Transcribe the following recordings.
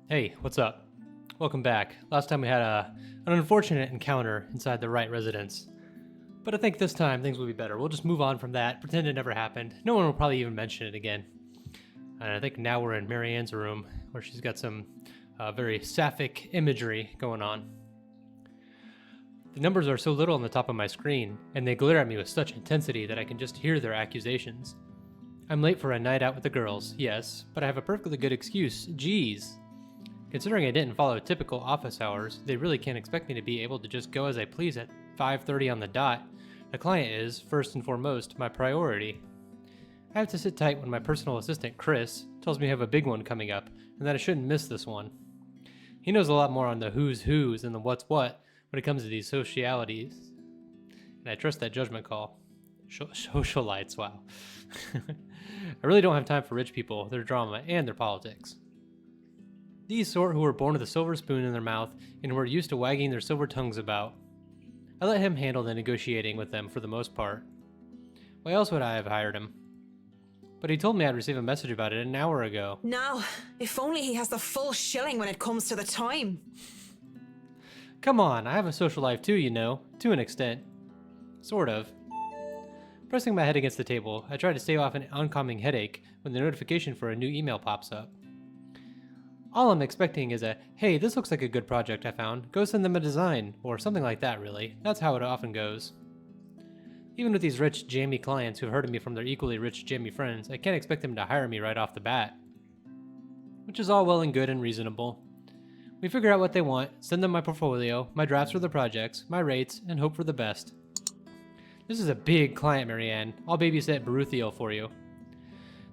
Hey, what's up? Welcome back. Last time we had an unfortunate encounter inside the Wright residence. But I think this time things will be better. We'll just move on from that, pretend it never happened. No one will probably even mention it again. And I think now we're in Marianne's room, where she's got some very sapphic imagery going on. The numbers are so little on the top of my screen, and they glare at me with such intensity that I can just hear their accusations. I'm late for a night out with the girls, yes, but I have a perfectly good excuse. Geez. Considering I didn't follow typical office hours, they really can't expect me to be able to just go as I please at 5:30 on the dot. The client is, first and foremost, my priority. I have to sit tight when my personal assistant, Chris, tells me I have a big one coming up, and that I shouldn't miss this one. He knows a lot more on the who's who's and the what's what when it comes to these socialities, and I trust that judgment call. Socialites, wow. I really don't have time for rich people, their drama, and their politics. These sort who were born with a silver spoon in their mouth and who are used to wagging their silver tongues about. I let him handle the negotiating with them for the most part. Why else would I have hired him? But he told me I'd receive a message about it an hour ago. Now, if only he has the full shilling when it comes to the time. Come on, I have a social life too, you know, to an extent. Sort of. Pressing my head against the table, I try to stave off an oncoming headache when the notification for a new email pops up. All I'm expecting is a, hey, this looks like a good project I found, go send them a design, or something like that really. That's how it often goes. Even with these rich, jammy clients who've heard of me from their equally rich, jammy friends, I can't expect them to hire me right off the bat. Which is all well and good and reasonable. We figure out what they want, send them my portfolio, my drafts for the projects, my rates, and hope for the best. This is a big client, Marianne. I'll babysit Baruthiel for you.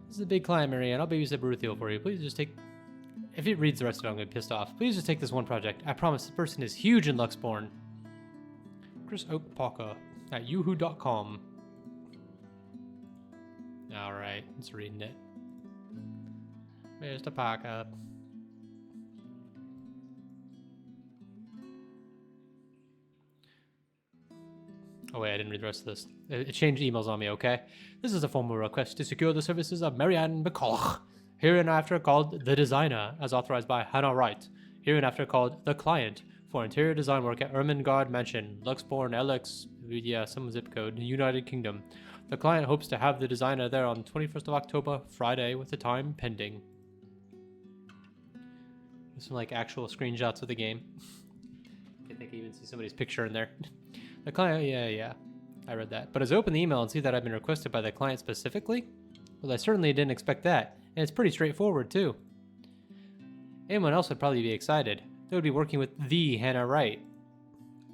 This is a big client, Marianne. I'll babysit Baruthiel for you. Please just take... If it reads the rest of it, I'm going to be pissed off. Please just take this one project. I promise this person is huge in Luxborn. Chris Oak Parker at yahoo.com. Alright, it's reading it. Mr. Parker. Oh wait, I didn't read the rest of this. It changed emails on me, okay? This is a formal request to secure the services of Marianne McCulloch, hereinafter called The Designer, as authorized by Hannah Wright, hereinafter called The Client, for interior design work at Ermengarde Mansion, Luxborn, LX, some zip code, United Kingdom. The client hopes to have the designer there on 21st of October, Friday, with the time pending. There's some like actual screenshots of the game. I think I can even see somebody's picture in there. The client, yeah, I read that. But as I open the email and see that I've been requested by the client specifically, well, I certainly didn't expect that. And it's pretty straightforward, too. Anyone else would probably be excited. They would be working with the Hannah Wright.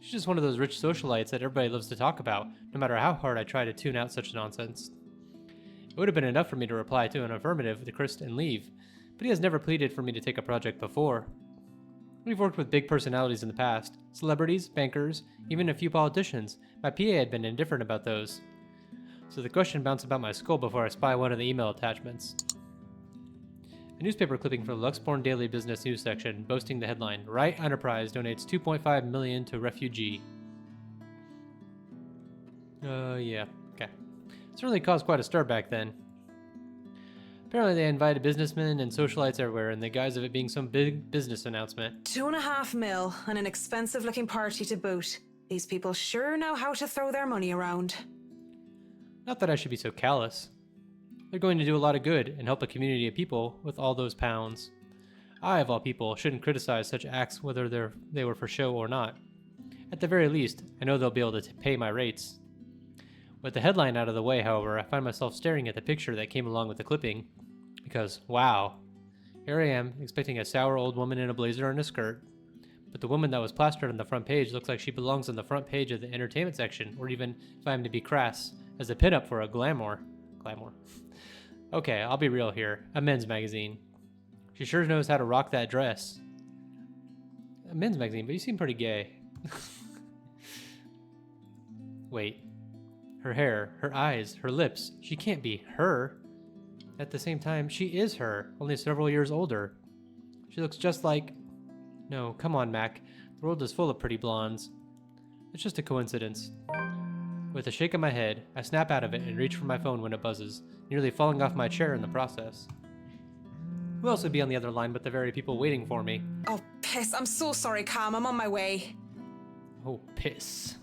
She's just one of those rich socialites that everybody loves to talk about, no matter how hard I try to tune out such nonsense. It would have been enough for me to reply to an affirmative to Chris and leave, but he has never pleaded for me to take a project before. We've worked with big personalities in the past, celebrities, bankers, even a few politicians. My PA had been indifferent about those. So the question bounced about my skull before I spy one of the email attachments. A newspaper clipping from the Luxborn Daily Business News section, boasting the headline, Wright Enterprise donates $2.5 million to refugee. Yeah, okay. Certainly caused quite a stir back then. Apparently they invited businessmen and socialites everywhere in the guise of it being some big business announcement. $2.5 million and an expensive looking party to boot. These people sure know how to throw their money around. Not that I should be so callous. They're going to do a lot of good and help a community of people with all those pounds. I, of all people, shouldn't criticize such acts whether they were for show or not. At the very least, I know they'll be able to pay my rates. With the headline out of the way, however, I find myself staring at the picture that came along with the clipping. Because, wow, here I am, expecting a sour old woman in a blazer and a skirt. But the woman that was plastered on the front page looks like she belongs on the front page of the entertainment section, or even, if I am to be crass, as a pinup for a glamour. Okay, I'll be real here. A men's magazine. She sure knows how to rock that dress. A men's magazine, but you seem pretty gay. Wait. Her hair, her eyes, her lips. She can't be her. At the same time, she is her, only several years older. She looks just like... No, come on, Mac. The world is full of pretty blondes. It's just a coincidence. With a shake of my head, I snap out of it and reach for my phone when it buzzes, nearly falling off my chair in the process. Who else would be on the other line but the very people waiting for me? Oh, piss. I'm so sorry, Cam. I'm on my way. Oh, piss.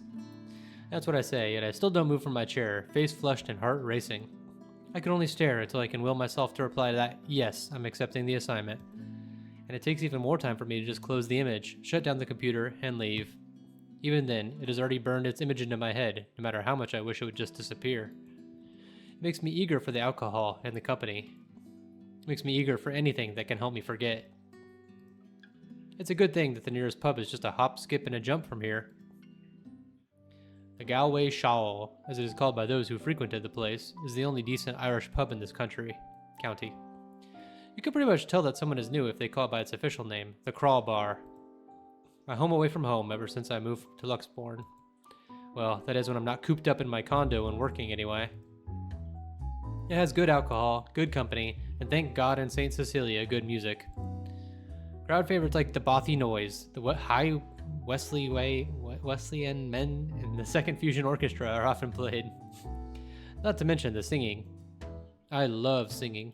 That's what I say, yet I still don't move from my chair, face flushed and heart racing. I can only stare until I can will myself to reply to that, yes, I'm accepting the assignment. And it takes even more time for me to just close the image, shut down the computer, and leave. Even then, it has already burned its image into my head, no matter how much I wish it would just disappear. It makes me eager for the alcohol and the company. It makes me eager for anything that can help me forget. It's a good thing that the nearest pub is just a hop, skip, and a jump from here. The Galway Shawl, as it is called by those who frequented the place, is the only decent Irish pub in this county. You can pretty much tell that someone is new if they call it by its official name, the Crawl Bar. My home away from home ever since I moved to Luxbourne. Well, that is when I'm not cooped up in my condo and working anyway. It has good alcohol, good company, and thank God and St. Cecilia, good music. Crowd favorites like the Bothy Noise, the High Wesleyan Men, and the Second Fusion Orchestra are often played. Not to mention the singing. I love singing.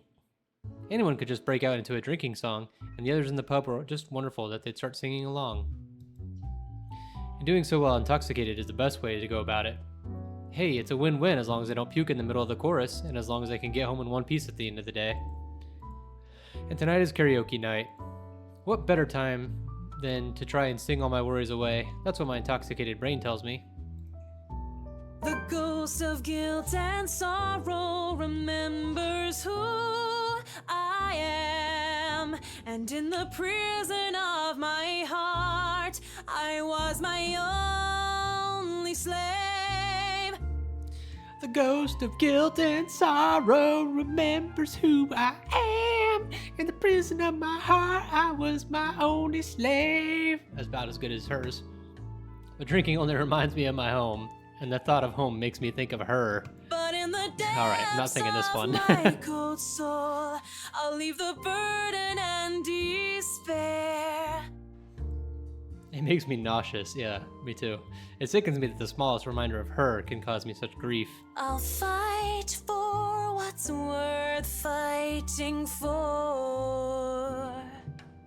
Anyone could just break out into a drinking song, and the others in the pub were just wonderful that they'd start singing along. And doing so while intoxicated is the best way to go about it. Hey, it's a win-win as long as I don't puke in the middle of the chorus, and as long as I can get home in one piece at the end of the day. And tonight is karaoke night. What better time than to try and sing all my worries away? That's what my intoxicated brain tells me. The ghost of guilt and sorrow remembers who I am. And in the prison of my heart, I was my only slave. The ghost of guilt and sorrow remembers who I am. In the prison of my heart, I was my only slave. That's about as good as hers. But drinking only reminds me of my home, and the thought of home makes me think of her. But in the depths Alright, I'm not singing this one. of my cold soul, I'll leave the burden and despair. It makes me nauseous, yeah, me too. It sickens me that the smallest reminder of her can cause me such grief. I'll fight for what's worth fighting for.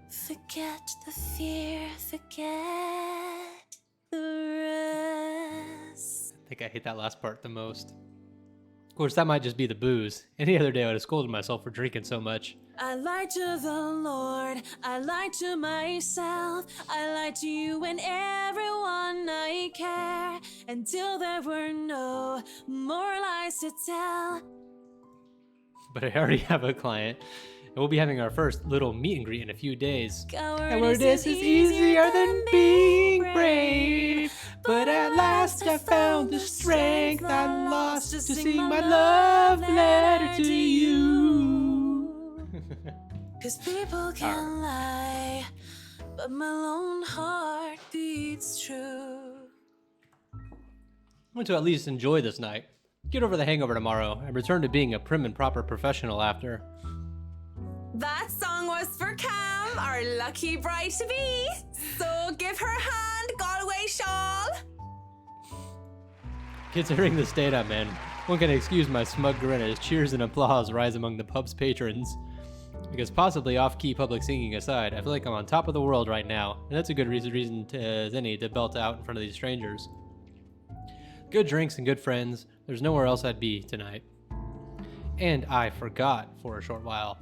Forget the fear, forget the rest. I think I hate that last part the most. Of course, that might just be the booze. Any other day I would have scolded myself for drinking so much. I lied to the Lord, I lied to myself, I lied to you and everyone I care, until there were no more lies to tell. But I already have a client, and we'll be having our first little meet and greet in a few days. Cowardice is easier than being brave, but at last I found the strength I lost to sing my love letter to you. 'Cause people can lie, but my lone heart beats true. I want to at least enjoy this night, get over the hangover tomorrow, and return to being a prim and proper professional after. That song was for Cam, our lucky bride to be. So give her hand, Galway Shawl. Considering the state I'm in, one can excuse my smug grin as cheers and applause rise among the pub's patrons. Because possibly off-key public singing aside, I feel like I'm on top of the world right now, and that's a good reason as any to belt out in front of these strangers. Good drinks and good friends, there's nowhere else I'd be tonight. And I forgot for a short while.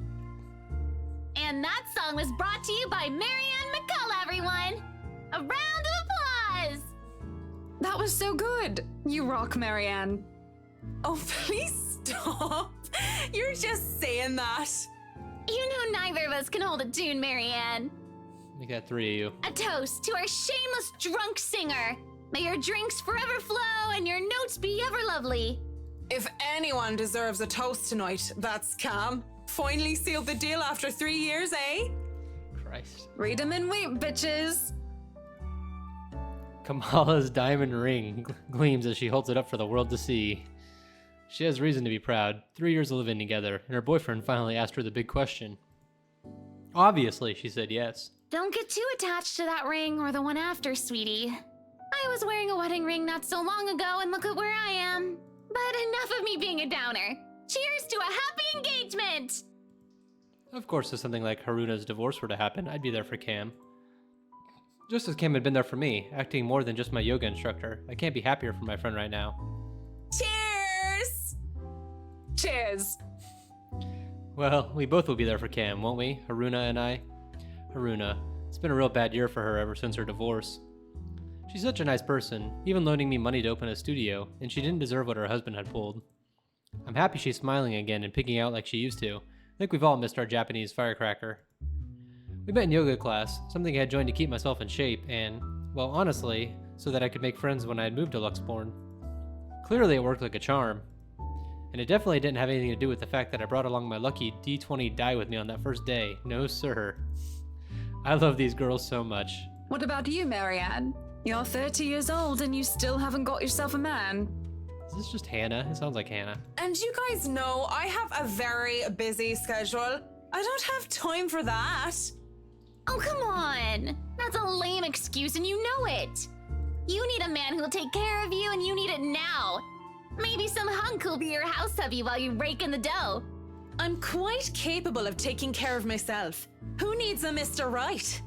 And that song was brought to you by Marianne McCullough, everyone! A round of applause! That was so good. You rock, Marianne. Oh, please stop. You're just saying that. You know neither of us can hold a tune, Marianne. Make that three of you. A toast to our shameless drunk singer. May your drinks forever flow and your notes be ever lovely. If anyone deserves a toast tonight, that's Cam. Finally sealed the deal after 3 years, eh? Christ. Read 'em and weep, bitches. Kamala's diamond ring gleams as she holds it up for the world to see. She has reason to be proud. 3 years of living together, and her boyfriend finally asked her the big question. Obviously, she said yes. Don't get too attached to that ring or the one after, sweetie. I was wearing a wedding ring not so long ago, and look at where I am. But enough of me being a downer. Cheers to a happy engagement! Of course, if something like Haruna's divorce were to happen, I'd be there for Cam. Just as Cam had been there for me, acting more than just my yoga instructor. I can't be happier for my friend right now. Cheers! Cheers! Well, we both will be there for Cam, won't we? Haruna and I. Haruna. It's been a real bad year for her ever since her divorce. She's such a nice person, even loaning me money to open a studio, and she didn't deserve what her husband had pulled. I'm happy she's smiling again and picking out like she used to. I think we've all missed our Japanese firecracker. We met in yoga class, something I had joined to keep myself in shape, and, well, honestly, so that I could make friends when I had moved to Luxborn. Clearly it worked like a charm. And it definitely didn't have anything to do with the fact that I brought along my lucky D20 die with me on that first day. No, sir. I love these girls so much. What about you, Marianne? You're 30 years old and you still haven't got yourself a man. Is this just Hannah? It sounds like Hannah. And you guys know I have a very busy schedule. I don't have time for that. Oh, come on. That's a lame excuse and you know it. You need a man who'll take care of you and you need it now. Maybe some hunk will be your house hubby while you rake in the dough. I'm quite capable of taking care of myself. Who needs a Mr. Right?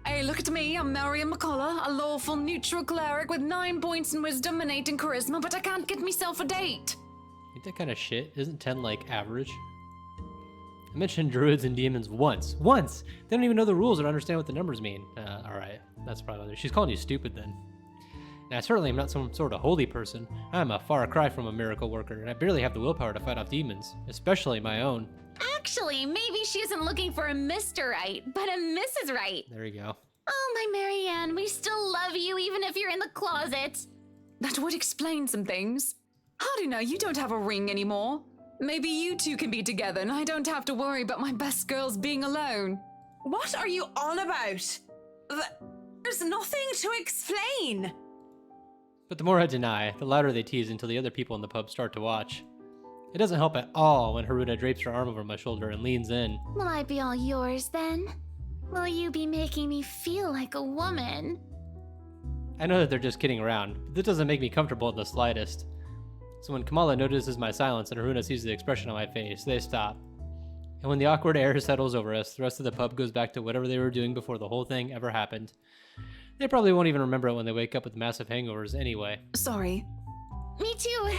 Hey, look at me. I'm Marion McCullough, a lawful neutral cleric with 9 points in wisdom and 8 in charisma, but I can't get myself a date. Ain't that kind of shit? Isn't 10 like average? I mentioned druids and demons once. Once! They don't even know the rules or understand what the numbers mean. Alright. That's probably... She's calling you stupid then. And I certainly am not some sort of holy person. I'm a far cry from a miracle worker, and I barely have the willpower to fight off demons, especially my own. Actually, maybe she isn't looking for a Mr. Right, but a Mrs. Right. There you go. Oh, my Marianne, we still love you even if you're in the closet. That would explain some things. Haruna, you don't have a ring anymore. Maybe you two can be together and I don't have to worry about my best girls being alone. What are you on about? There's nothing to explain. But the more I deny, the louder they tease until the other people in the pub start to watch. It doesn't help at all when Haruna drapes her arm over my shoulder and leans in. Will I be all yours then? Will you be making me feel like a woman? I know that they're just kidding around, but this doesn't make me comfortable in the slightest. So when Kamala notices my silence and Haruna sees the expression on my face, they stop. And when the awkward air settles over us, the rest of the pub goes back to whatever they were doing before the whole thing ever happened. They probably won't even remember it when they wake up with massive hangovers anyway. Sorry. Me too.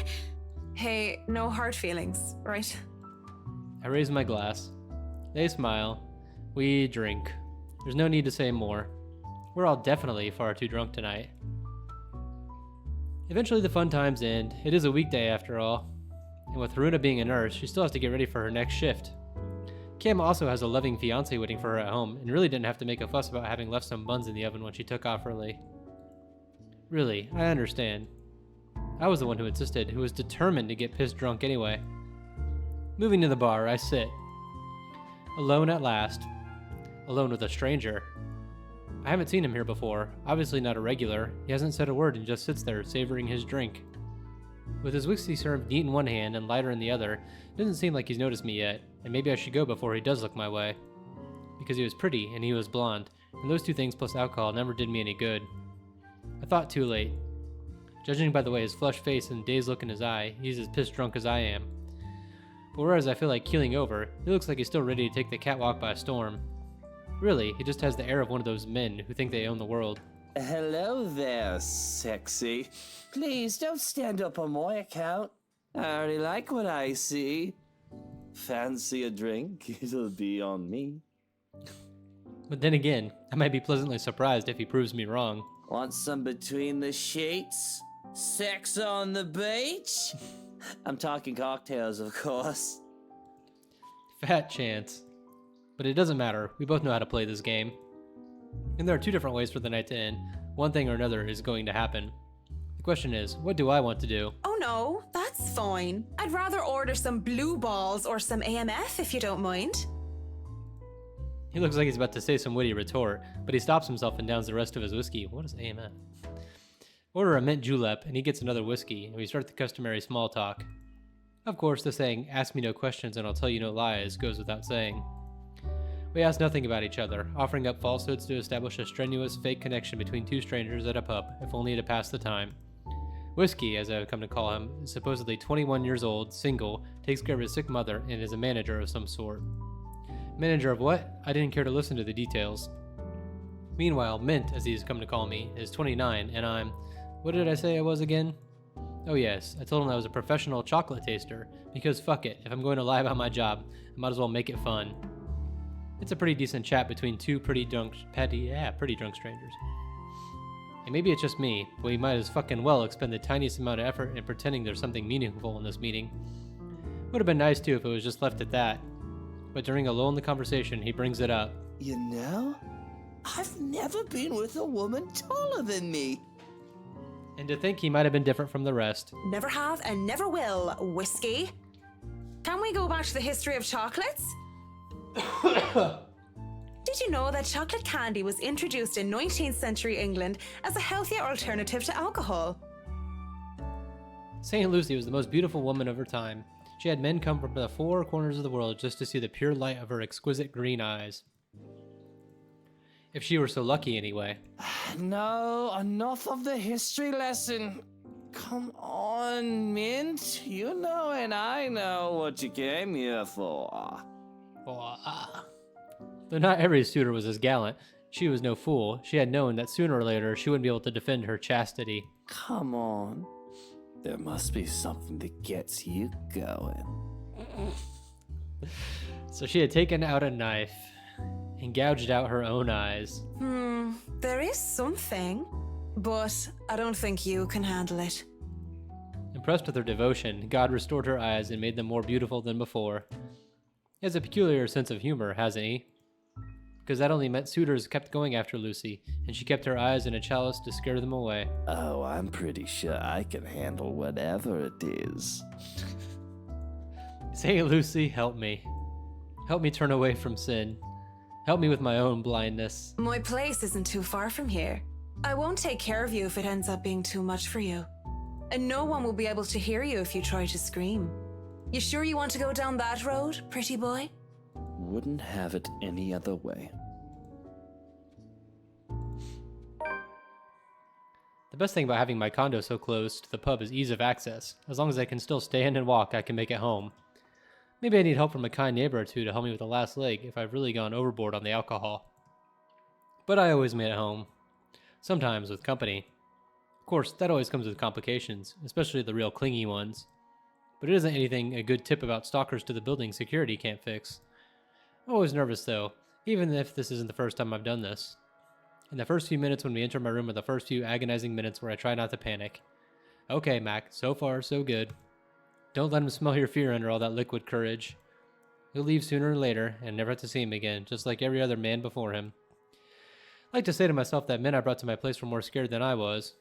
Hey, no hard feelings, right? I raise my glass. They smile. We drink. There's no need to say more. We're all definitely far too drunk tonight. Eventually the fun times end. It is a weekday after all. And with Haruna being a nurse, she still has to get ready for her next shift. Kim also has a loving fiancé waiting for her at home and really didn't have to make a fuss about having left some buns in the oven when she took off early. Really, I understand. I was the one who insisted, who was determined to get pissed drunk anyway. Moving to the bar, I sit. Alone at last. Alone with a stranger. I haven't seen him here before, obviously not a regular. He hasn't said a word and just sits there, savoring his drink. With his whiskey served neat in one hand and lighter in the other, it doesn't seem like he's noticed me yet, and maybe I should go before he does look my way. Because he was pretty and he was blonde, and those two things plus alcohol never did me any good. I thought too late. Judging by the way his flushed face and dazed look in his eye, he's as pissed drunk as I am. But whereas I feel like keeling over, he looks like he's still ready to take the catwalk by storm. Really, he just has the air of one of those men who think they own the world. Hello there, sexy. Please don't stand up on my account. I already like what I see. Fancy a drink? It'll be on me. But then again, I might be pleasantly surprised if he proves me wrong. Want some between the sheets? Sex on the beach? I'm talking cocktails, of course. Fat chance. But it doesn't matter, we both know how to play this game. And there are two different ways for the night to end. One thing or another is going to happen. The question is, what do I want to do? Oh no, that's fine. I'd rather order some blue balls or some AMF if you don't mind. He looks like he's about to say some witty retort, but he stops himself and downs the rest of his whiskey. What is AMF? Order a mint julep, and he gets another whiskey, and we start the customary small talk. Of course, the saying, ask me no questions and I'll tell you no lies, goes without saying. We ask nothing about each other, offering up falsehoods to establish a strenuous, fake connection between two strangers at a pub, if only to pass the time. Whiskey, as I have come to call him, is supposedly 21 years old, single, takes care of his sick mother, and is a manager of some sort. Manager of what? I didn't care to listen to the details. Meanwhile, Mint, as he's come to call me, is 29, and I'm... What did I say I was again? Oh yes, I told him I was a professional chocolate taster, because fuck it, if I'm going to lie about my job, I might as well make it fun. It's a pretty decent chat between two pretty drunk strangers. And maybe it's just me, but we might as fucking well expend the tiniest amount of effort in pretending there's something meaningful in this meeting. Would have been nice too if it was just left at that. But during a lull in the conversation, he brings it up. You know, I've never been with a woman taller than me. And to think he might have been different from the rest. Never have and never will, Whiskey. Can we go back to the history of chocolates? Did you know that chocolate candy was introduced in 19th century England as a healthier alternative to alcohol? St. Lucy was the most beautiful woman of her time. She had men come from the four corners of the world just to see the pure light of her exquisite green eyes. If she were so lucky, anyway. No, enough of the history lesson. Come on, Mint. You know and I know what you came here for. Though not every suitor was as gallant, she was no fool. She had known that sooner or later she wouldn't be able to defend her chastity. Come on. There must be something that gets you going. So she had taken out a knife and gouged out her own eyes. There is something, but I don't think you can handle it. Impressed with her devotion, God restored her eyes and made them more beautiful than before. He has a peculiar sense of humor, hasn't he? Because that only meant suitors kept going after Lucy, and she kept her eyes in a chalice to scare them away. Oh, I'm pretty sure I can handle whatever it is. Say, Lucy, help me. Help me turn away from sin. Help me with my own blindness. My place isn't too far from here. I won't take care of you if it ends up being too much for you. And no one will be able to hear you if you try to scream. You sure you want to go down that road, pretty boy? Wouldn't have it any other way. The best thing about having my condo so close to the pub is ease of access. As long as I can still stand and walk, I can make it home. Maybe I need help from a kind neighbor or two to help me with the last leg if I've really gone overboard on the alcohol. But I always made it home. Sometimes with company. Of course, that always comes with complications, especially the real clingy ones. But it isn't anything a good tip about stalkers to the building security can't fix. I'm always nervous though, even if this isn't the first time I've done this. And the first few minutes when we enter my room are the first few agonizing minutes where I try not to panic. Okay, Mac, so far so good. Don't let him smell your fear under all that liquid courage. He'll leave sooner or later and never have to see him again, just like every other man before him. I like to say to myself that men I brought to my place were more scared than I was.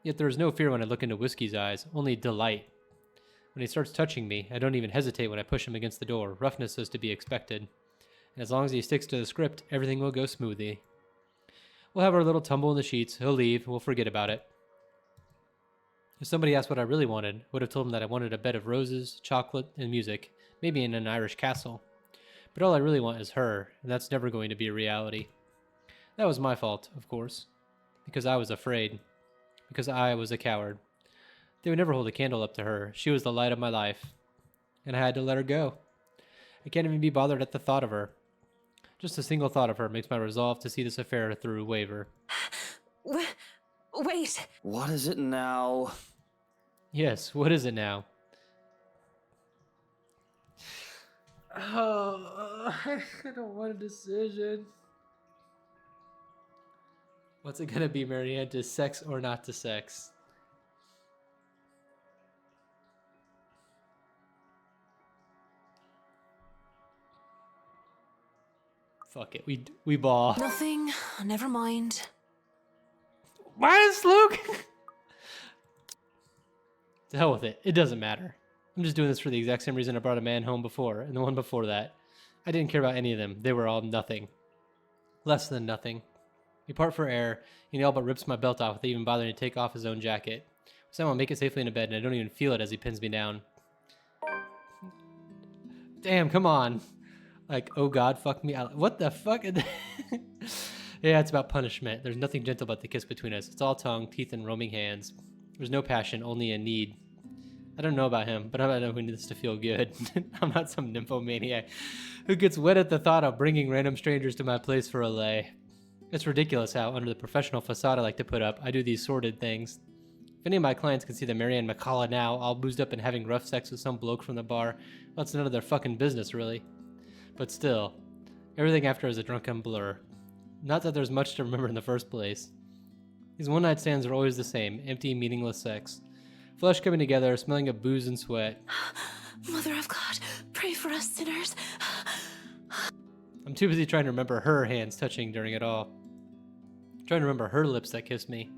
Yet there is no fear when I look into Whiskey's eyes, only delight. When he starts touching me, I don't even hesitate when I push him against the door. Roughness is to be expected. And as long as he sticks to the script, everything will go smoothly. We'll have our little tumble in the sheets, he'll leave, we'll forget about it. If somebody asked what I really wanted, I would have told them that I wanted a bed of roses, chocolate, and music, maybe in an Irish castle. But all I really want is her, and that's never going to be a reality. That was my fault, of course. Because I was afraid. Because I was a coward. They would never hold a candle up to her. She was the light of my life. And I had to let her go. I can't even be bothered at the thought of her. Just a single thought of her makes my resolve to see this affair through waver. Wait. What is it now? Yes, what is it now? Oh, I don't want a decision. What's it gonna be, Marianne? To sex or not to sex? Fuck it, we ball. Nothing. Never mind. Minus Luke! To hell with it. It doesn't matter. I'm just doing this for the exact same reason I brought a man home before, and the one before that. I didn't care about any of them. They were all nothing. Less than nothing. We part for air, and he all but rips my belt off without even bothering to take off his own jacket. Somehow make it safely into bed, and I don't even feel it as he pins me down. Damn, come on. Like, oh god, fuck me out. What the fuck? Yeah, it's about punishment. There's nothing gentle about the kiss between us. It's all tongue, teeth, and roaming hands. There's no passion, only a need. I don't know about him, but I know who needs to feel good. I'm not some nymphomaniac who gets wet at the thought of bringing random strangers to my place for a lay. It's ridiculous how, under the professional facade I like to put up, I do these sordid things. If any of my clients can see the Marianne McCullough now, all boozed up and having rough sex with some bloke from the bar, well, it's none of their fucking business, really. But still, everything after is a drunken blur. Not that there's much to remember in the first place. These one-night stands are always the same, empty, meaningless sex. Flesh coming together, smelling of booze and sweat. Mother of God, pray for us sinners. I'm too busy trying to remember her hands touching during it all. Trying to remember her lips that kissed me.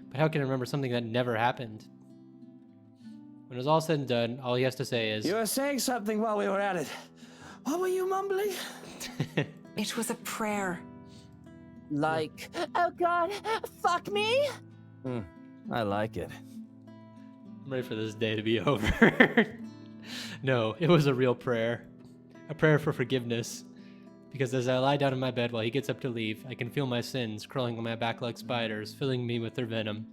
But how can I remember something that never happened? When it's all said and done, all he has to say is... You were saying something while we were at it. What were you mumbling? It was a prayer. Like, oh God, fuck me? I like it. I'm ready for this day to be over. No, it was a real prayer. A prayer for forgiveness. Because as I lie down in my bed while he gets up to leave, I can feel my sins crawling on my back like spiders, filling me with their venom.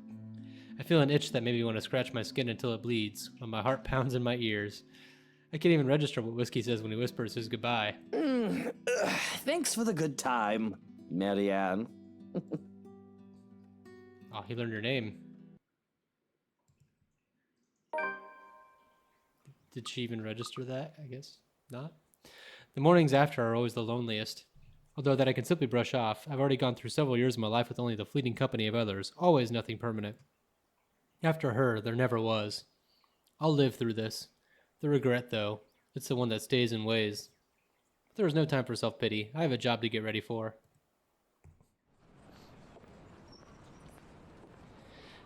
I feel an itch that made me want to scratch my skin until it bleeds, while my heart pounds in my ears. I can't even register what Whiskey says when he whispers his goodbye. Thanks for the good time, Marianne. Oh, he learned your name. Did she even register that? I guess not. The mornings after are always the loneliest. Although that I can simply brush off, I've already gone through several years of my life with only the fleeting company of others, always nothing permanent. After her, there never was. I'll live through this. The regret, though, it's the one that stays and weighs. But there is no time for self-pity. I have a job to get ready for.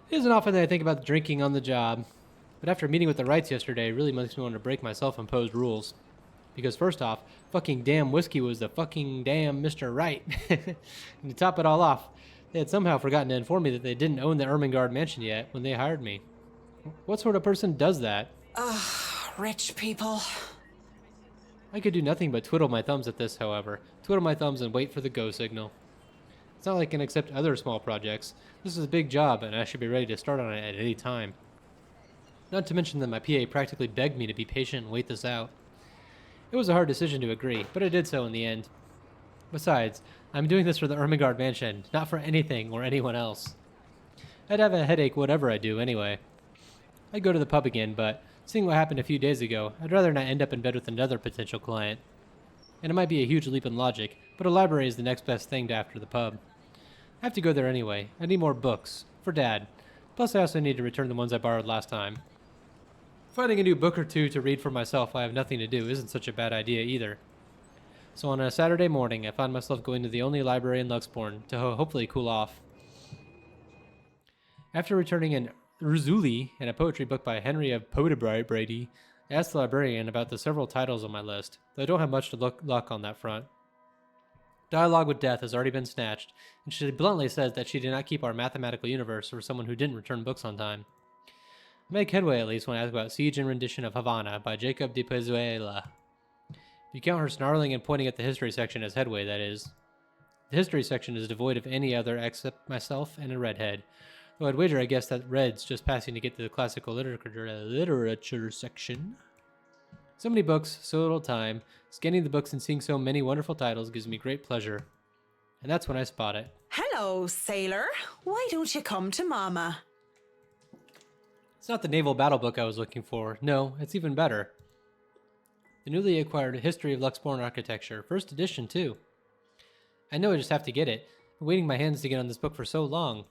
It isn't often that I think about drinking on the job, but after meeting with the Wrights yesterday, it really makes me want to break my self-imposed rules. Because first off, fucking damn Whiskey was the fucking damn Mr. Wright. And to top it all off, they had somehow forgotten to inform me that they didn't own the Ermengarde mansion yet when they hired me. What sort of person does that? Rich people. I could do nothing but twiddle my thumbs at this, however. Twiddle my thumbs and wait for the go signal. It's not like I can accept other small projects. This is a big job, and I should be ready to start on it at any time. Not to mention that my PA practically begged me to be patient and wait this out. It was a hard decision to agree, but I did so in the end. Besides, I'm doing this for the Ermengarde mansion, not for anything or anyone else. I'd have a headache whatever I do anyway. I'd go to the pub again, but seeing what happened a few days ago, I'd rather not end up in bed with another potential client. And it might be a huge leap in logic, but a library is the next best thing to after the pub. I have to go there anyway. I need more books. For Dad. Plus I also need to return the ones I borrowed last time. Finding a new book or two to read for myself while I have nothing to do isn't such a bad idea either. So on a Saturday morning, I found myself going to the only library in Luxbourne to hopefully cool off. After returning an Urzuli and a poetry book by Henry of Podebrady, I asked the librarian about the several titles on my list, though I don't have much luck on that front. Dialogue with Death has already been snatched, and she bluntly says that she did not keep our mathematical universe for someone who didn't return books on time. I make headway at least when I ask about Siege and Rendition of Havana by Jacob de Pezuela. If you count her snarling and pointing at the history section as headway, that is. The history section is devoid of any other except myself and a redhead, though I'd wager I guess that red's just passing to get to the classical literature section. So many books, so little time. Scanning the books and seeing so many wonderful titles gives me great pleasure. And that's when I spot it. Hello, sailor. Why don't you come to Mama? It's not the naval battle book I was looking for. No, it's even better. The newly acquired History of Luxbourne Architecture, first edition too. I know I just have to get it. I've been waiting my hands to get on this book for so long.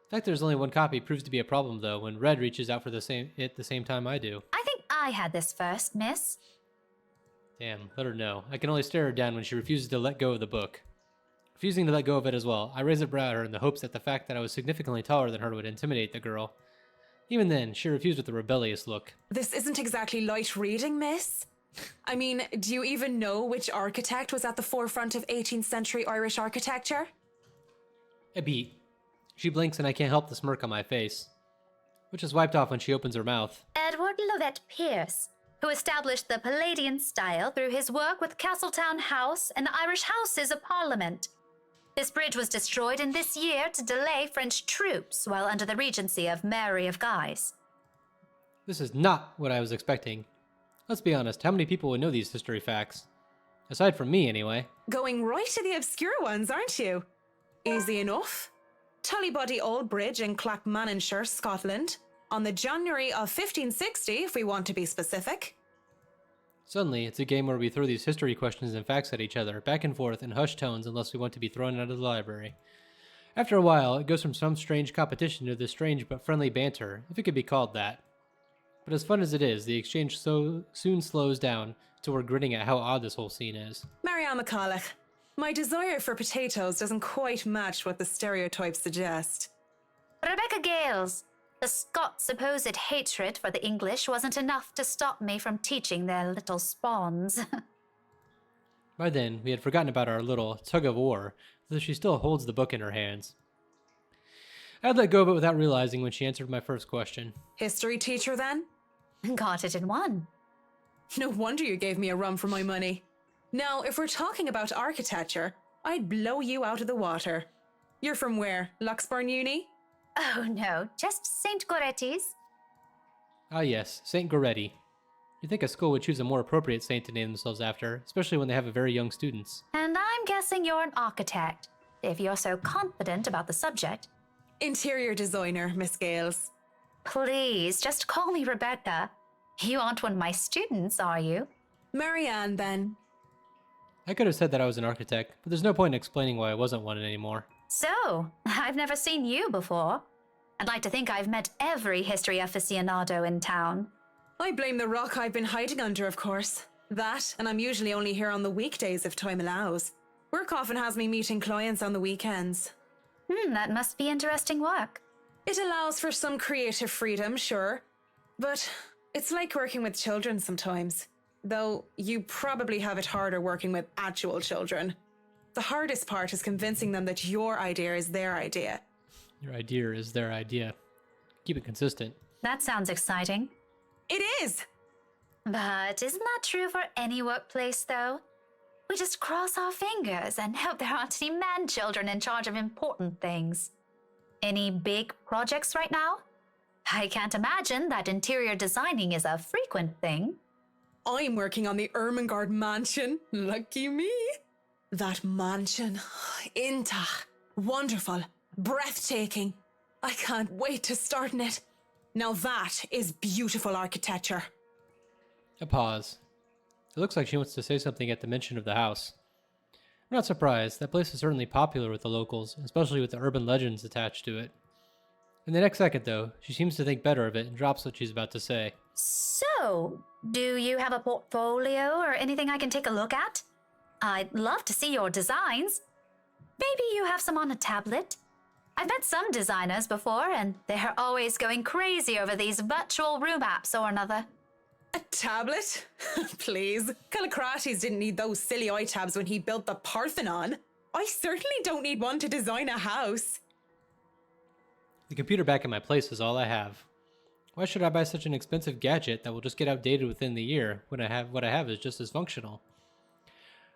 The fact there's only one copy proves to be a problem though when Red reaches out for the same time I do. I think I had this first, miss. Damn, let her know. I can only stare her down when she refuses to let go of the book. Refusing to let go of it as well, I raise a brow at her in the hopes that the fact that I was significantly taller than her would intimidate the girl. Even then, she refused with a rebellious look. This isn't exactly light reading, miss. I mean, do you even know which architect was at the forefront of 18th century Irish architecture? A beat. She blinks and I can't help the smirk on my face, which is wiped off when she opens her mouth. Edward Lovett Pierce, who established the Palladian style through his work with Castletown House and the Irish Houses of Parliament. This bridge was destroyed in this year to delay French troops while under the regency of Mary of Guise. This is not what I was expecting. Let's be honest, how many people would know these history facts? Aside from me, anyway. Going right to the obscure ones, aren't you? Easy enough. Tullybody Old Bridge in Clackmannanshire, Scotland, on the January of 1560, if we want to be specific. Suddenly, it's a game where we throw these history questions and facts at each other, back and forth in hushed tones unless we want to be thrown out of the library. After a while, it goes from some strange competition to this strange but friendly banter, if it could be called that. But as fun as it is, the exchange so soon slows down till we're grinning at how odd this whole scene is. Marianne McCulloch, my desire for potatoes doesn't quite match what the stereotypes suggest. Rebecca Gales, the Scots' supposed hatred for the English wasn't enough to stop me from teaching their little spawns. By then, we had forgotten about our little tug-of-war, though she still holds the book in her hands. I had let go of it without realizing when she answered my first question. History teacher, then? Got it in one. No wonder you gave me a run for my money. Now, if we're talking about architecture, I'd blow you out of the water. You're from where? Luxburn Uni? Oh no, just St. Goretti's. Ah yes, Saint Goretti. You'd think a school would choose a more appropriate saint to name themselves after, especially when they have very young students. And I'm guessing you're an architect, if you're so confident about the subject. Interior designer, Miss Gales. Please, just call me Rebecca. You aren't one of my students, are you? Marianne, then. I could have said that I was an architect, but there's no point in explaining why I wasn't one anymore. So, I've never seen you before. I'd like to think I've met every history aficionado in town. I blame the rock I've been hiding under, of course. That, and I'm usually only here on the weekdays if time allows. Work often has me meeting clients on the weekends. That must be interesting work. It allows for some creative freedom, sure. But it's like working with children sometimes. Though you probably have it harder working with actual children. The hardest part is convincing them that your idea is their idea. Your idea is their idea. Keep it consistent. That sounds exciting. It is! But isn't that true for any workplace, though? We just cross our fingers and hope there aren't any man-children in charge of important things. Any big projects right now? I can't imagine that interior designing is a frequent thing. I'm working on the Ermengarde mansion. Lucky me. That mansion. Intach. Wonderful. Breathtaking. I can't wait to start in it. Now that is beautiful architecture. A pause. It looks like she wants to say something at the mention of the house. I'm not surprised. That place is certainly popular with the locals, especially with the urban legends attached to it. In the next second, though, she seems to think better of it and drops what she's about to say. So, do you have a portfolio or anything I can take a look at? I'd love to see your designs. Maybe you have some on a tablet. I've met some designers before, and they're always going crazy over these virtual room apps or another. A tablet? Please. Callicrates didn't need those silly iTabs when he built the Parthenon. I certainly don't need one to design a house. The computer back in my place is all I have. Why should I buy such an expensive gadget that will just get outdated within the year when what I have is just as functional?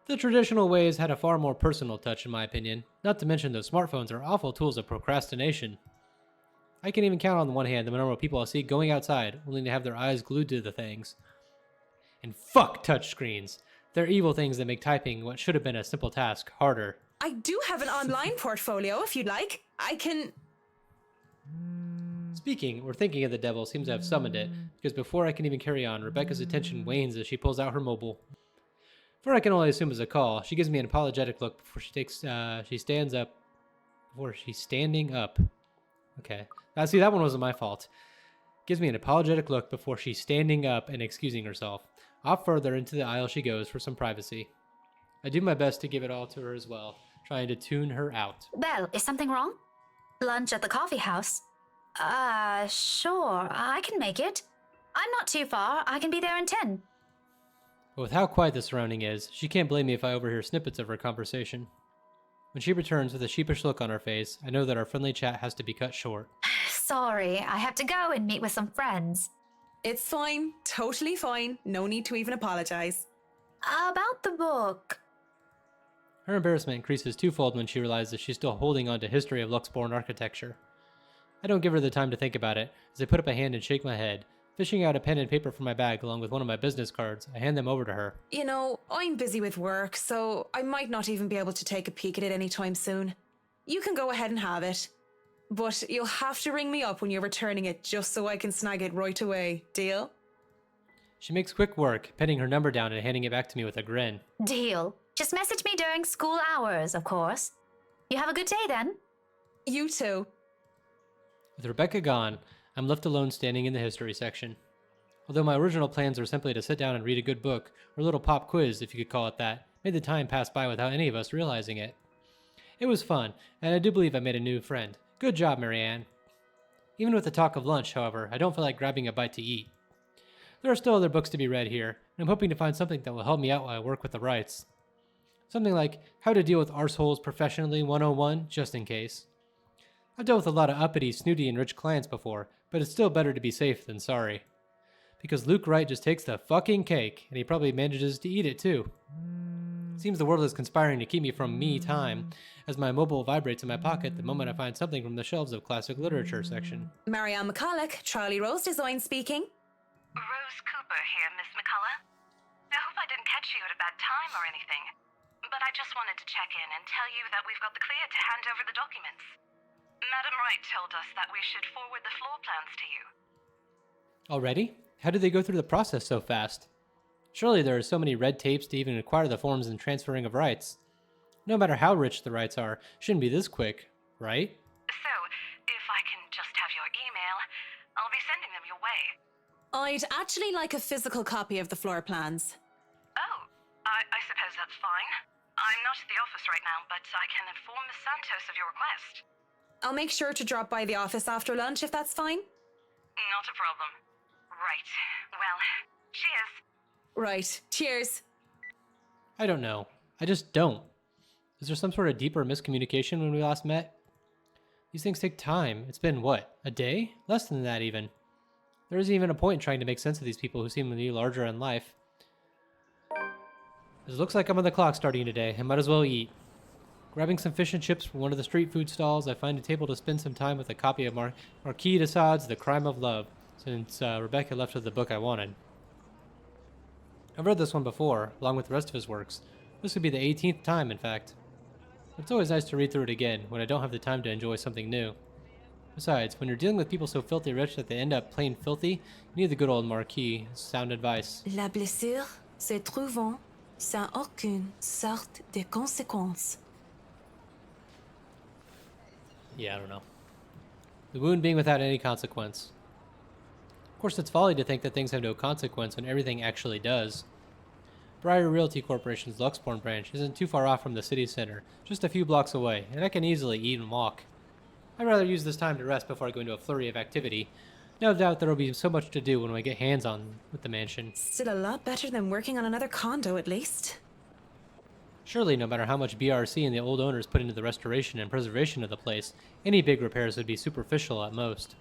The traditional ways had a far more personal touch in my opinion, not to mention those smartphones are awful tools of procrastination. I can even count on the one hand the number of people I see going outside only to have their eyes glued to the things. And fuck touchscreens. They're evil things that make typing what should have been a simple task harder. I do have an online portfolio if you'd like. I can... Speaking or thinking of the devil seems to have summoned it, because before I can even carry on, Rebecca's attention wanes as she pulls out her mobile. For I can only assume is a call, she gives me an apologetic look before she stands up. Before she's standing up. Okay. See, that one wasn't my fault. Gives me an apologetic look before she's standing up and excusing herself. Off further into the aisle she goes for some privacy. I do my best to give it all to her as well, trying to tune her out. Belle, is something wrong? Lunch at the coffee house? Sure, I can make it. I'm not too far, I can be there in 10. But with how quiet the surrounding is, she can't blame me if I overhear snippets of her conversation. When she returns with a sheepish look on her face, I know that our friendly chat has to be cut short. Sorry, I have to go and meet with some friends. It's fine. Totally fine. No need to even apologize. About the book. Her embarrassment increases twofold when she realizes she's still holding on to history of Luxborn architecture. I don't give her the time to think about it, as I put up a hand and shake my head, Fishing out a pen and paper from my bag along with one of my business cards, I hand them over to her. You know, I'm busy with work, so I might not even be able to take a peek at it anytime soon. You can go ahead and have it. But you'll have to ring me up when you're returning it just so I can snag it right away. Deal? She makes quick work, penning her number down and handing it back to me with a grin. Deal. Just message me during school hours, of course. You have a good day then. You too. With Rebecca gone, I'm left alone standing in the history section. Although my original plans were simply to sit down and read a good book, or a little pop quiz, if you could call it that, made the time pass by without any of us realizing it. It was fun, and I do believe I made a new friend. Good job, Marianne. Even with the talk of lunch, however, I don't feel like grabbing a bite to eat. There are still other books to be read here, and I'm hoping to find something that will help me out while I work with the rights. Something like How to Deal with Arseholes Professionally 101, just in case. I've dealt with a lot of uppity, snooty, and rich clients before, but it's still better to be safe than sorry. Because Luke Wright just takes the fucking cake, and he probably manages to eat it too. Seems the world is conspiring to keep me from me time, as my mobile vibrates in my pocket the moment I find something from the shelves of classic literature section. Marianne McCulloch, Charlie Rose Design speaking. Rose Cooper here, Miss McCullough. I hope I didn't catch you at a bad time or anything, but I just wanted to check in and tell you that we've got the clear to hand over the documents. Madam Wright told us that we should forward the floor plans to you. Already? How did they go through the process so fast? Surely there are so many red tapes to even acquire the forms and transferring of rights. No matter how rich the rights are, shouldn't be this quick, right? So, if I can just have your email, I'll be sending them your way. I'd actually like a physical copy of the floor plans. Oh, I suppose that's fine. I'm not at the office right now, but I can inform Miss Santos of your request. I'll make sure to drop by the office after lunch if that's fine. Not a problem. Right. Well, cheers. Right. Cheers. I don't know. I just don't. Is there some sort of deeper miscommunication when we last met? These things take time. It's been, what, a day? Less than that, even. There isn't even a point in trying to make sense of these people who seem to be larger in life. It looks like I'm on the clock starting today. I might as well eat. Grabbing some fish and chips from one of the street food stalls, I find a table to spend some time with a copy of Marquis de Sade's The Crime of Love, since Rebecca left with the book I wanted. I've read this one before, along with the rest of his works. This would be the 18th time, in fact. It's always nice to read through it again when I don't have the time to enjoy something new. Besides, when you're dealing with people so filthy rich that they end up plain filthy, you need the good old Marquis. Sound advice. La blessure se trouvant sans aucune sorte de conséquence. Yeah, I don't know. The wound being without any consequence. Of course, it's folly to think that things have no consequence when everything actually does. Briar Realty Corporation's Luxborn branch isn't too far off from the city center, just a few blocks away, and I can easily eat and walk. I'd rather use this time to rest before I go into a flurry of activity. No doubt there will be so much to do when we get hands-on with the mansion. Still a lot better than working on another condo, at least. Surely, no matter how much BRC and the old owners put into the restoration and preservation of the place, any big repairs would be superficial at most.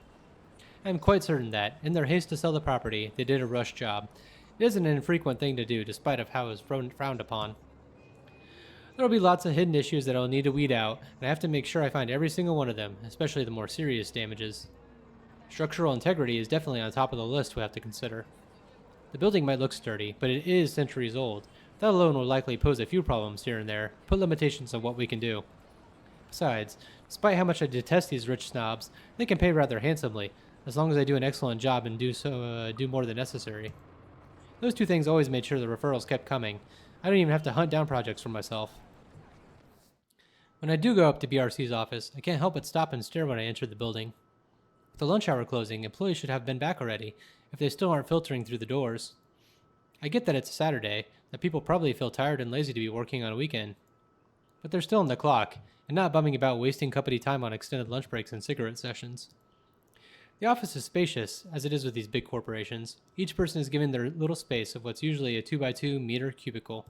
I'm quite certain that, in their haste to sell the property, they did a rush job. It isn't an infrequent thing to do, despite of how it was frowned upon. There will be lots of hidden issues that I'll need to weed out, and I have to make sure I find every single one of them, especially the more serious damages. Structural integrity is definitely on top of the list we'll have to consider. The building might look sturdy, but it is centuries old. That alone will likely pose a few problems here and there, put limitations on what we can do. Besides, despite how much I detest these rich snobs, they can pay rather handsomely, as long as I do an excellent job and do more than necessary. Those two things always made sure the referrals kept coming. I don't even have to hunt down projects for myself. When I do go up to BRC's office, I can't help but stop and stare when I enter the building. With the lunch hour closing, employees should have been back already, if they still aren't filtering through the doors. I get that it's a Saturday, that people probably feel tired and lazy to be working on a weekend. But they're still on the clock, and not bumming about wasting company time on extended lunch breaks and cigarette sessions. The office is spacious, as it is with these big corporations. Each person is given their little space of what's usually a 2x2 meter cubicle.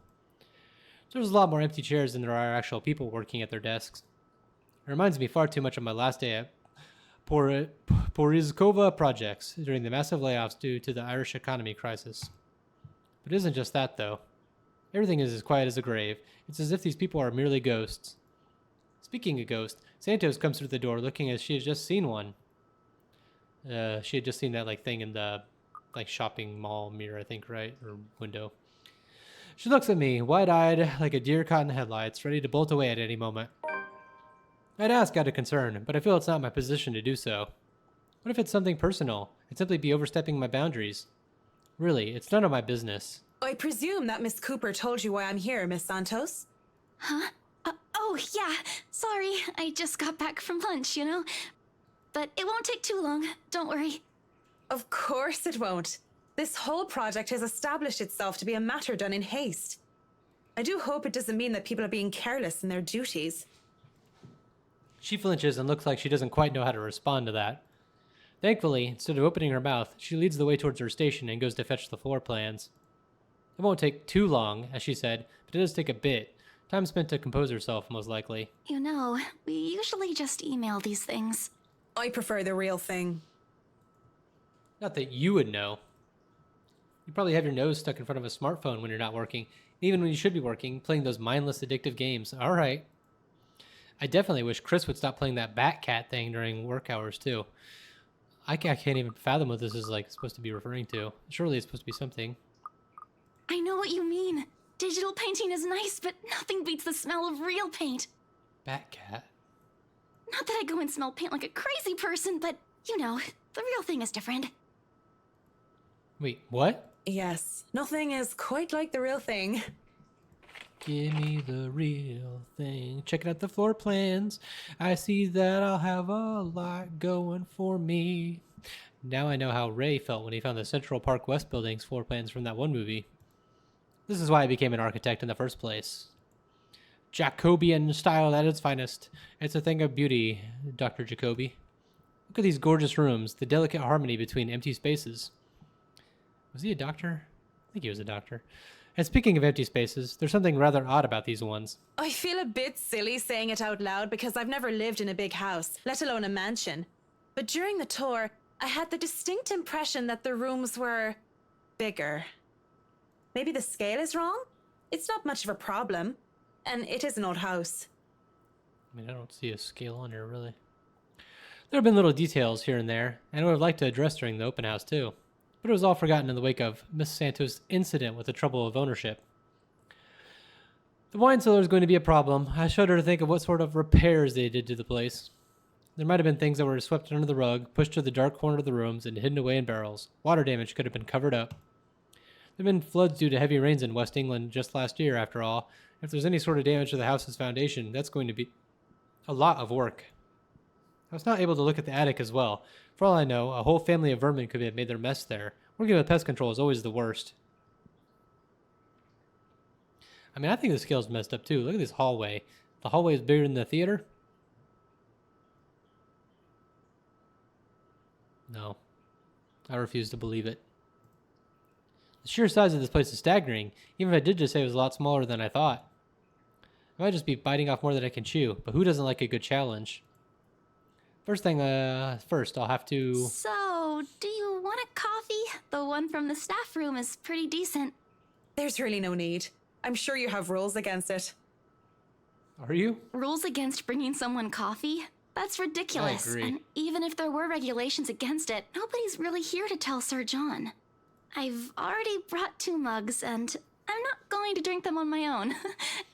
There's a lot more empty chairs than there are actual people working at their desks. It reminds me far too much of my last day at Porizkova Projects during the massive layoffs due to the Irish economy crisis. But it isn't just that, though. Everything is as quiet as a grave. It's as if these people are merely ghosts. Speaking of ghosts, Santos comes through the door looking as she has just seen one. She had just seen that thing in the like shopping mall mirror, I think, right? Or window. She looks at me, wide-eyed, like a deer caught in the headlights, ready to bolt away at any moment. I'd ask out of concern, but I feel it's not my position to do so. What if it's something personal? I'd simply be overstepping my boundaries. Really, it's none of my business. I presume that Miss Cooper told you why I'm here, Miss Santos? Huh? Oh, yeah. Sorry, I just got back from lunch, you know? But it won't take too long. Don't worry. Of course it won't. This whole project has established itself to be a matter done in haste. I do hope it doesn't mean that people are being careless in their duties. She flinches and looks like she doesn't quite know how to respond to that. Thankfully, instead of opening her mouth, she leads the way towards her station and goes to fetch the floor plans. It won't take too long, as she said, but it does take a bit. Time spent to compose herself, most likely. You know, we usually just email these things. I prefer the real thing. Not that you would know. You probably have your nose stuck in front of a smartphone when you're not working, even when you should be working, playing those mindless addictive games. All right. I definitely wish Chris would stop playing that Batcat thing during work hours, too. I can't even fathom what this is like supposed to be referring to. Surely it's supposed to be something. I know what you mean. Digital painting is nice, but nothing beats the smell of real paint. Batcat? Not that I go and smell paint like a crazy person, but, you know, the real thing is different. Wait, what? Yes, nothing is quite like the real thing. Give me the real thing. Checking out the floor plans. I see that I'll have a lot going for me. Now I know how Ray felt when he found the Central Park West building's floor plans from that one movie. This is why I became an architect in the first place. Jacobean style at its finest. It's a thing of beauty, Dr. Jacoby. Look at these gorgeous rooms, the delicate harmony between empty spaces. Was he a doctor? I think he was a doctor. And speaking of empty spaces, there's something rather odd about these ones. I feel a bit silly saying it out loud because I've never lived in a big house, let alone a mansion. But during the tour, I had the distinct impression that the rooms were bigger. Maybe the scale is wrong? It's not much of a problem. And it is an old house. I mean, I don't see a scale on here, really. There have been little details here and there, and I would have liked to address during the open house, too. But it was all forgotten in the wake of Miss Santos' incident with the trouble of ownership. The wine cellar is going to be a problem. I shudder to think of what sort of repairs they did to the place. There might have been things that were swept under the rug, pushed to the dark corner of the rooms, and hidden away in barrels. Water damage could have been covered up. There have been floods due to heavy rains in West England just last year, after all. If there's any sort of damage to the house's foundation, that's going to be a lot of work. I was not able to look at the attic as well. For all I know, a whole family of vermin could have made their mess there. Working with pest control is always the worst. I mean, I think the scale's messed up too. Look at this hallway. The hallway is bigger than the theater? No. I refuse to believe it. The sheer size of this place is staggering, even if I did just say it was a lot smaller than I thought. I might just be biting off more than I can chew, but who doesn't like a good challenge? First, I'll have to... So, do you want a coffee? The one from the staff room is pretty decent. There's really no need. I'm sure you have rules against it. Are you? Rules against bringing someone coffee? That's ridiculous. I agree. And even if there were regulations against it, nobody's really here to tell Sir John. I've already brought 2 mugs, and I'm not going to drink them on my own.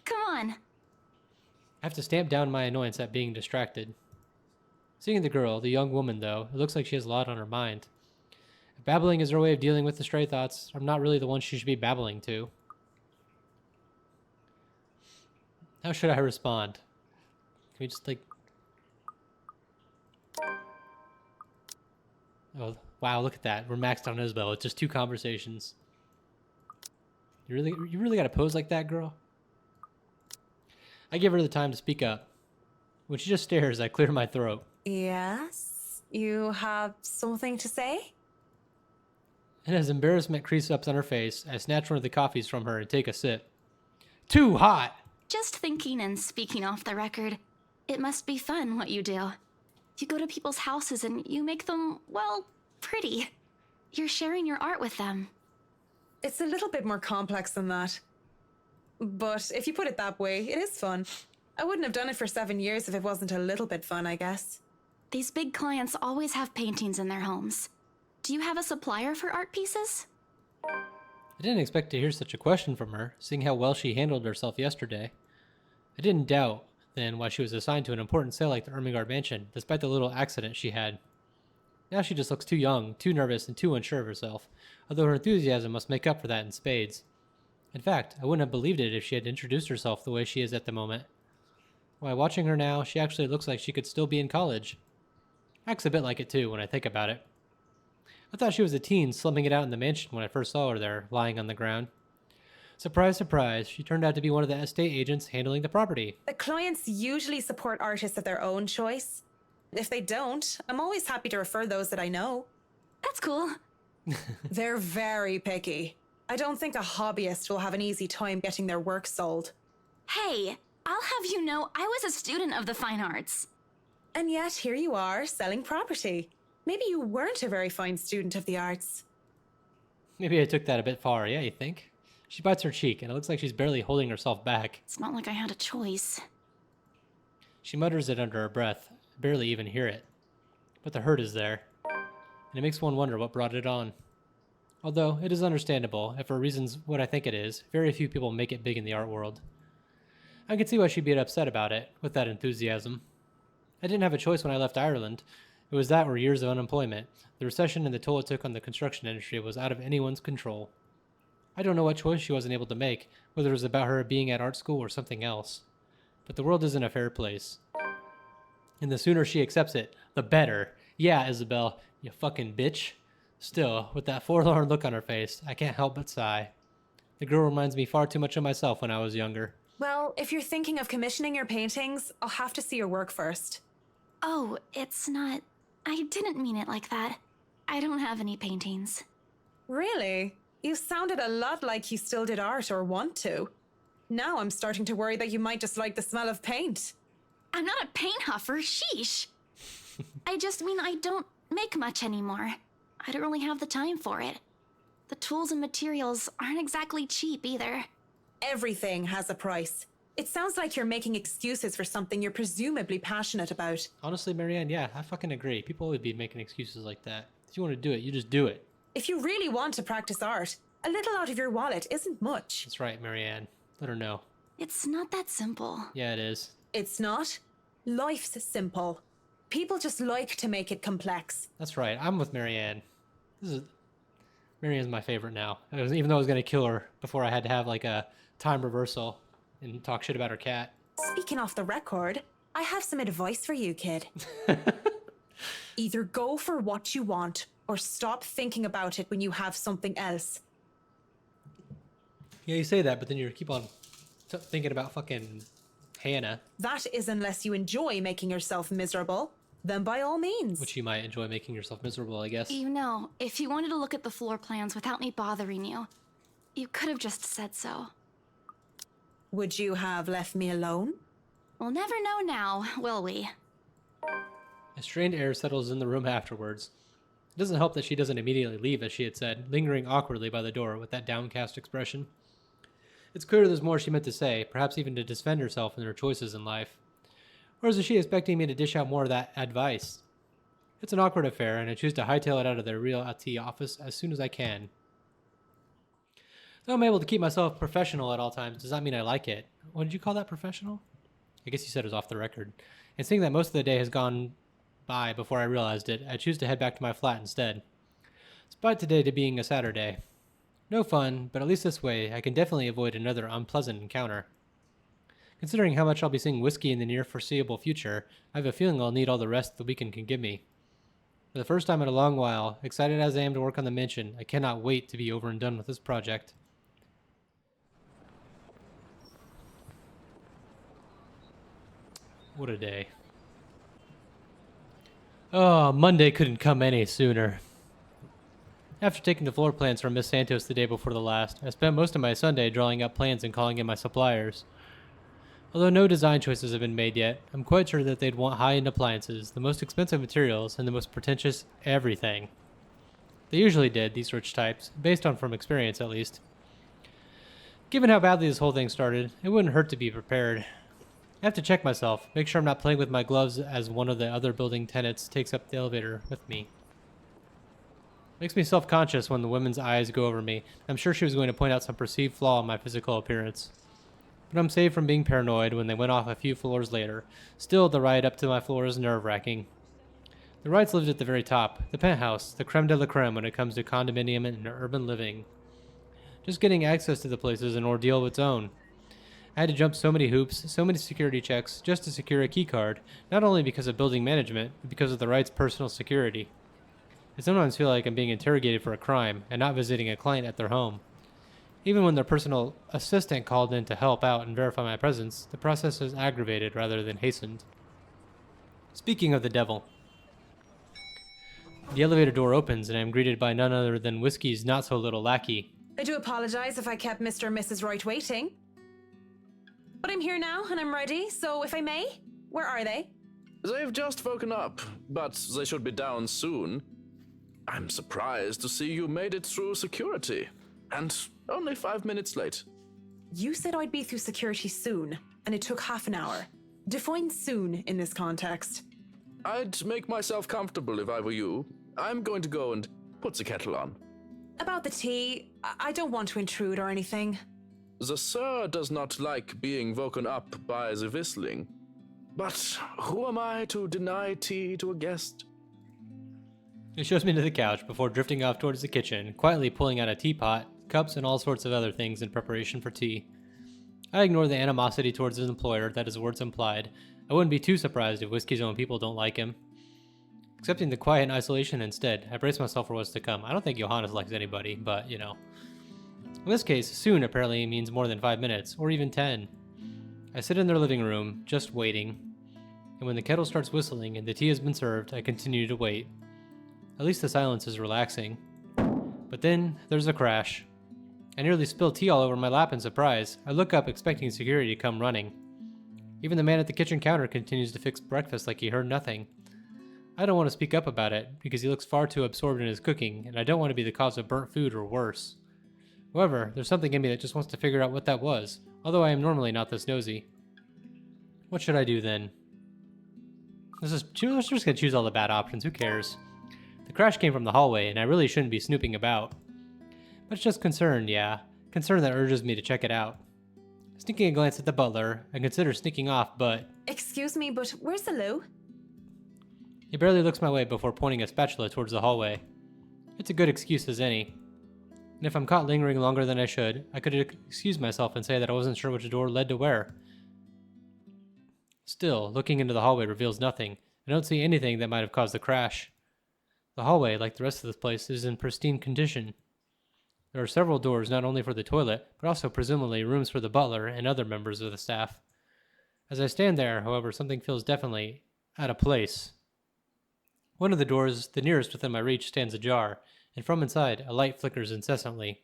Come on. I have to stamp down my annoyance at being distracted. Seeing the girl, the young woman, though, it looks like she has a lot on her mind. If babbling is her way of dealing with the stray thoughts, I'm not really the one she should be babbling to. How should I respond? Can we just, like... Oh, wow, look at that. We're maxed on Isabel. It's just 2 conversations. You really gotta pose like that, girl? I give her the time to speak up. When she just stares, I clear my throat. Yes? You have something to say? And as embarrassment creeps up on her face, I snatch one of the coffees from her and take a sip. Too hot! Just thinking and speaking off the record, it must be fun what you do. You go to people's houses and you make them, well, pretty. You're sharing your art with them. It's a little bit more complex than that. But if you put it that way, it is fun. I wouldn't have done it for 7 years if it wasn't a little bit fun, I guess. These big clients always have paintings in their homes. do you have a supplier for art pieces? I didn't expect to hear such a question from her, seeing how well she handled herself yesterday. I didn't doubt, then, why she was assigned to an important sale like the Ermengarde Mansion, despite the little accident she had. Now she just looks too young, too nervous, and too unsure of herself, although her enthusiasm must make up for that in spades. In fact, I wouldn't have believed it if she had introduced herself the way she is at the moment. Why, watching her now, she actually looks like she could still be in college. Acts a bit like it too, when I think about it. I thought she was a teen slumming it out in the mansion when I first saw her there, lying on the ground. Surprise, surprise, she turned out to be one of the estate agents handling the property. The clients usually support artists of their own choice. If they don't, I'm always happy to refer those that I know. That's cool. They're very picky. I don't think a hobbyist will have an easy time getting their work sold. Hey, I'll have you know I was a student of the fine arts. And yet, here you are, selling property. Maybe you weren't a very fine student of the arts. Maybe I took that a bit far, yeah, you think? She bites her cheek, and it looks like she's barely holding herself back. It's not like I had a choice. She mutters it under her breath. I barely even hear it. But the hurt is there, and it makes one wonder what brought it on. Although, it is understandable, and for reasons what I think it is, very few people make it big in the art world. I can see why she'd be upset about it, with that enthusiasm. I didn't have a choice when I left Ireland. It was that or years of unemployment. The recession and the toll it took on the construction industry was out of anyone's control. I don't know what choice she wasn't able to make, whether it was about her being at art school or something else. But the world isn't a fair place. And the sooner she accepts it, the better. Yeah, Isabel, you fucking bitch. Still, with that forlorn look on her face, I can't help but sigh. The girl reminds me far too much of myself when I was younger. Well, if you're thinking of commissioning your paintings, I'll have to see your work first. Oh, it's not... I didn't mean it like that. I don't have any paintings. Really? You sounded a lot like you still did art or want to. Now I'm starting to worry that you might just like the smell of paint. I'm not a paint huffer, sheesh. I just mean I don't make much anymore. I don't really have the time for it. The tools and materials aren't exactly cheap either. Everything has a price. It sounds like you're making excuses for something you're presumably passionate about. Honestly, Marianne, yeah, I fucking agree. People would be making excuses like that. If you want to do it, you just do it. If you really want to practice art, a little out of your wallet isn't much. That's right, Marianne. Let her know. It's not that simple. Yeah, it is. It's not. Life's simple. People just like to make it complex. That's right. I'm with Marianne. Marianne's my favorite now. Even though I was going to kill her before I had to have like a time reversal and talk shit about her cat. Speaking off the record, I have some advice for you, kid. Either go for what you want, or stop thinking about it when you have something else. Yeah, you say that, but then you keep on thinking about fucking Hannah. That is unless you enjoy making yourself miserable. Then by all means. Which you might enjoy making yourself miserable, I guess. You know, if you wanted to look at the floor plans without me bothering you, you could have just said so. Would you have left me alone? We'll never know now, will we? A strained air settles in the room afterwards. It doesn't help that she doesn't immediately leave, as she had said, lingering awkwardly by the door with that downcast expression. It's clear there's more she meant to say, perhaps even to defend herself in her choices in life. Or is she expecting me to dish out more of that advice? It's an awkward affair, and I choose to hightail it out of the Realty office as soon as I can. Though I'm able to keep myself professional at all times does not mean I like it. What did you call that, professional? I guess you said it was off the record. And seeing that most of the day has gone by before I realized it, I choose to head back to my flat instead. Despite today to being a Saturday. No fun, but at least this way I can definitely avoid another unpleasant encounter. Considering how much I'll be seeing whiskey in the near foreseeable future, I have a feeling I'll need all the rest the weekend can give me. For the first time in a long while, excited as I am to work on the mansion, I cannot wait to be over and done with this project. What a day. Oh, Monday couldn't come any sooner. After taking the floor plans from Miss Santos the day before the last, I spent most of my Sunday drawing up plans and calling in my suppliers. Although no design choices have been made yet, I'm quite sure that they'd want high-end appliances, the most expensive materials, and the most pretentious everything. They usually did, these rich types, based on from experience at least. Given how badly this whole thing started, it wouldn't hurt to be prepared. I have to check myself, make sure I'm not playing with my gloves as one of the other building tenants takes up the elevator with me. Makes me self-conscious when the woman's eyes go over me. I'm sure she was going to point out some perceived flaw in my physical appearance. But I'm saved from being paranoid when they went off a few floors later. Still, the ride up to my floor is nerve-wracking. The rides lived at the very top, the penthouse, the creme de la creme when it comes to condominium and urban living. Just getting access to the place is an ordeal of its own. I had to jump so many hoops, so many security checks, just to secure a key card, not only because of building management, but because of the ride's personal security. I sometimes feel like I'm being interrogated for a crime and not visiting a client at their home. Even when their personal assistant called in to help out and verify my presence, the process was aggravated rather than hastened. Speaking of the devil, the elevator door opens and I am greeted by none other than Whiskey's not-so-little lackey. I do apologize if I kept Mr. and Mrs. Wright waiting. But I'm here now and I'm ready, so if I may, where are they? They've just woken up, but they should be down soon. I'm surprised to see you made it through security, and only 5 minutes late. You said I'd be through security soon, and it took half an hour. Define soon in this context. I'd make myself comfortable if I were you. I'm going to go and put the kettle on. About the tea, I don't want to intrude or anything. The sir does not like being woken up by the whistling. But who am I to deny tea to a guest? He shows me to the couch before drifting off towards the kitchen, quietly pulling out a teapot, cups, and all sorts of other things in preparation for tea. I ignore the animosity towards his employer that his words implied. I wouldn't be too surprised if Whiskey's own people don't like him. Accepting the quiet and isolation instead, I brace myself for what's to come. I don't think Johannes likes anybody, but, you know. In this case, soon apparently means more than 5 minutes, or even 10. I sit in their living room, just waiting. And when the kettle starts whistling and the tea has been served, I continue to wait. At least the silence is relaxing. But then, there's a crash. I nearly spilled tea all over my lap in surprise. I look up expecting security to come running. Even the man at the kitchen counter continues to fix breakfast like he heard nothing. I don't want to speak up about it, because he looks far too absorbed in his cooking, and I don't want to be the cause of burnt food or worse. However, there's something in me that just wants to figure out what that was, although I am normally not this nosy. What should I do then? Let's just gonna choose all the bad options, who cares? The crash came from the hallway, and I really shouldn't be snooping about. But it's just concern, yeah. Concern that urges me to check it out. Sneaking a glance at the butler, I consider sneaking off, but... Excuse me, but where's the loo? He barely looks my way before pointing a spatula towards the hallway. It's a good excuse as any. And if I'm caught lingering longer than I should, I could excuse myself and say that I wasn't sure which door led to where. Still, looking into the hallway reveals nothing. I don't see anything that might have caused the crash. The hallway, like the rest of this place, is in pristine condition. There are several doors not only for the toilet, but also presumably rooms for the butler and other members of the staff. As I stand there, however, something feels definitely out of place. One of the doors, the nearest within my reach, stands ajar, and from inside, a light flickers incessantly.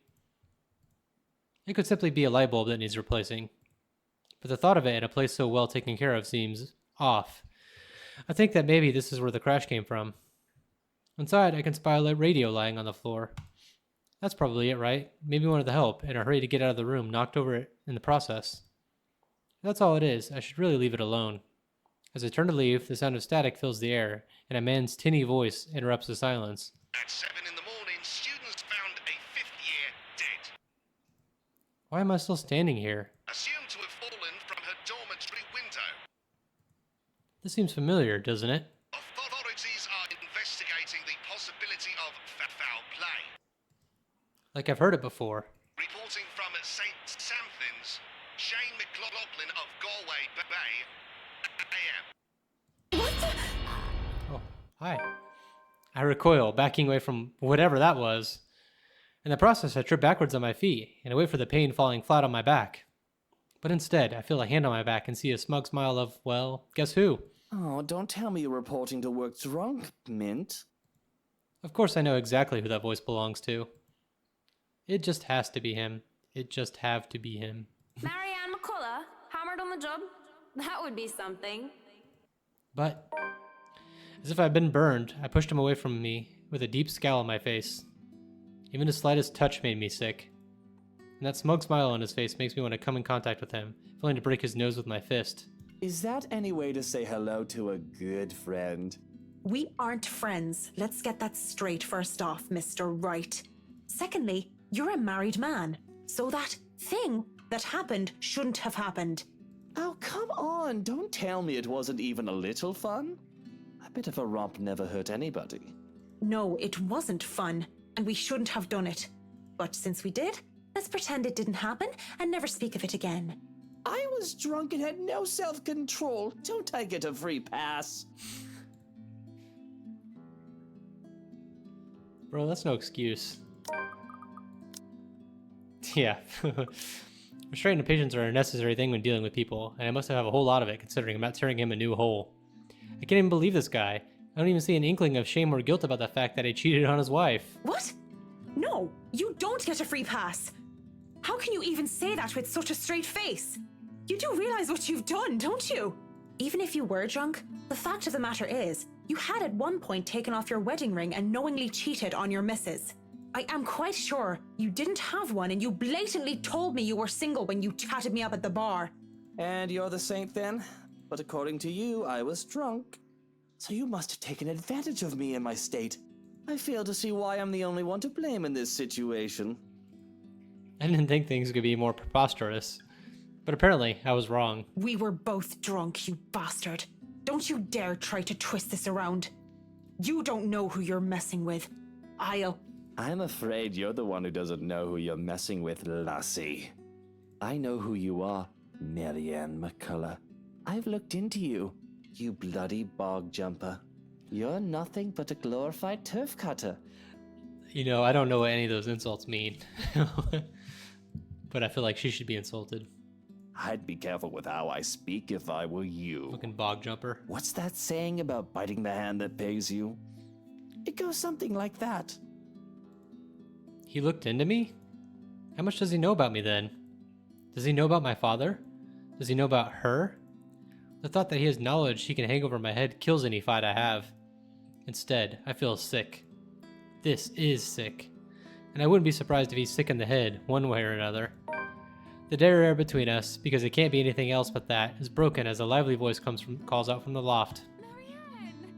It could simply be a light bulb that needs replacing. But the thought of it in a place so well taken care of seems off. I think that maybe this is where the crash came from. Inside, I can spy a radio lying on the floor. That's probably it, right? Maybe one of the help, in a hurry to get out of the room, knocked over it in the process. If that's all it is, I should really leave it alone. As I turn to leave, the sound of static fills the air, and a man's tinny voice interrupts the silence. At 7 in the morning, students found a 5th year dead. Why am I still standing here? Assumed to have fallen from her dormitory window. This seems familiar, doesn't it? Authorities are investigating the possibility of foul play. Like I've heard it before. Reporting from St. Samthins, Shane McLaughlin of Galway Bay, AM. Oh, hi. I recoil, backing away from whatever that was. In the process, I trip backwards on my feet, and I wait for the pain falling flat on my back. But instead, I feel a hand on my back and see a smug smile of, well, guess who? Oh, don't tell me you're reporting to work drunk, Mint. Of course I know exactly who that voice belongs to. It just has to be him. It just have to be him. Marianne McCullough, hammered on the job? That would be something. But, as if I'd been burned, I pushed him away from me with a deep scowl on my face. Even the slightest touch made me sick. And that smug smile on his face makes me want to come in contact with him, feeling to break his nose with my fist. Is that any way to say hello to a good friend? We aren't friends. Let's get that straight first off, Mr. Wright. Secondly, you're a married man, so that thing that happened shouldn't have happened. Oh, come on. Don't tell me it wasn't even a little fun. A bit of a romp never hurt anybody. No, it wasn't fun, and we shouldn't have done it. But since we did, let's pretend it didn't happen and never speak of it again. I was drunk and had no self-control. Don't I get a free pass? Bro, that's no excuse. Yeah. Restraint and patience are a necessary thing when dealing with people, and I must have a whole lot of it considering I'm not tearing him a new hole. I can't even believe this guy. I don't even see an inkling of shame or guilt about the fact that I cheated on his wife. What? No, you don't get a free pass. How can you even say that with such a straight face? You do realize what you've done, don't you? Even if you were drunk, the fact of the matter is, you had at one point taken off your wedding ring and knowingly cheated on your missus. I am quite sure you didn't have one and you blatantly told me you were single when you chatted me up at the bar. And you're the saint then? But according to you, I was drunk. So you must have taken advantage of me in my state. I fail to see why I'm the only one to blame in this situation. I didn't think things could be more preposterous. But apparently, I was wrong. We were both drunk, you bastard. Don't you dare try to twist this around. You don't know who you're messing with. I'm afraid you're the one who doesn't know who you're messing with, lassie. I know who you are, Marianne McCullough. I've looked into you, you bloody bog jumper. You're nothing but a glorified turf cutter. You know, I don't know what any of those insults mean. But I feel like she should be insulted. I'd be careful with how I speak if I were you. Fucking bog jumper. What's that saying about biting the hand that pays you? It goes something like that. He looked into me? How much does he know about me then? Does he know about my father? Does he know about her? The thought that he has knowledge he can hang over my head kills any fight I have. Instead, I feel sick. This is sick. And I wouldn't be surprised if he's sick in the head, one way or another. The dead air between us, because it can't be anything else but that, is broken as a lively voice calls out from the loft. Marianne!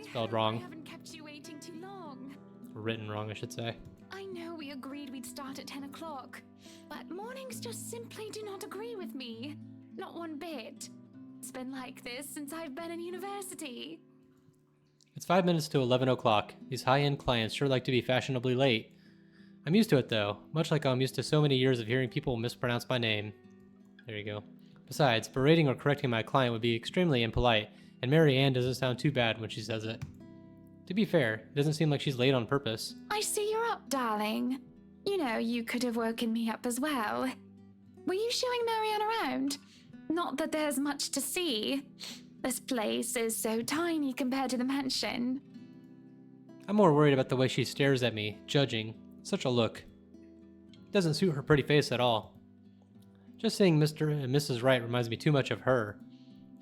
Spelled wrong. I haven't kept you waiting too long. Written wrong, I should say. I know we agreed we'd start at 10 o'clock, but mornings just simply do not agree with me. Not one bit. It's been like this since I've been in university. It's 5 minutes to 11 o'clock. These high-end clients sure like to be fashionably late. I'm used to it though, much like I'm used to so many years of hearing people mispronounce my name. There you go. Besides, berating or correcting my client would be extremely impolite, and Mary Ann doesn't sound too bad when she says it. To be fair, it doesn't seem like she's late on purpose. I see you're up, darling. You know, you could have woken me up as well. Were you showing Marianne around? Not that there's much to see. This place is so tiny compared to the mansion. I'm more worried about the way she stares at me, judging. Such a look. Doesn't suit her pretty face at all. Just seeing Mr. and Mrs. Wright reminds me too much of her.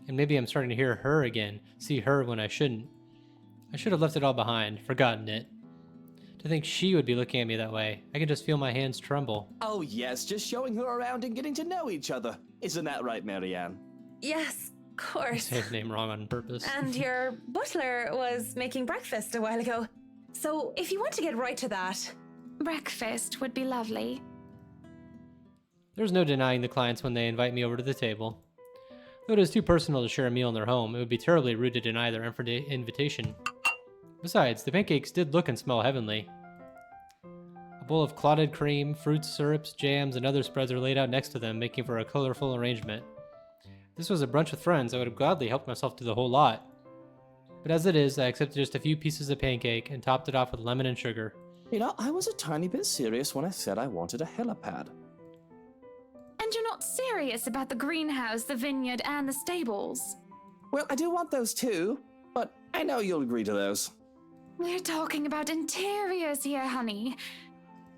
And maybe I'm starting to hear her again, see her when I shouldn't. I should have left it all behind, forgotten it. To think she would be looking at me that way, I can just feel my hands tremble. Oh yes, just showing her around and getting to know each other. Isn't that right, Marianne? Yes, of I course. say his name wrong on purpose. And your butler was making breakfast a while ago. So if you want to get right to that... Breakfast would be lovely. There's no denying the clients when they invite me over to the table. Though it is too personal to share a meal in their home, it would be terribly rude to deny their invitation. Besides, the pancakes did look and smell heavenly. A bowl of clotted cream, fruits, syrups, jams, and other spreads are laid out next to them, making for a colorful arrangement. If this was a brunch with friends, I would have gladly helped myself to the whole lot. But as it is, I accepted just a few pieces of pancake and topped it off with lemon and sugar. You know, I was a tiny bit serious when I said I wanted a helipad. And you're not serious about the greenhouse, the vineyard, and the stables? Well, I do want those too, but I know you'll agree to those. We're talking about interiors here, honey.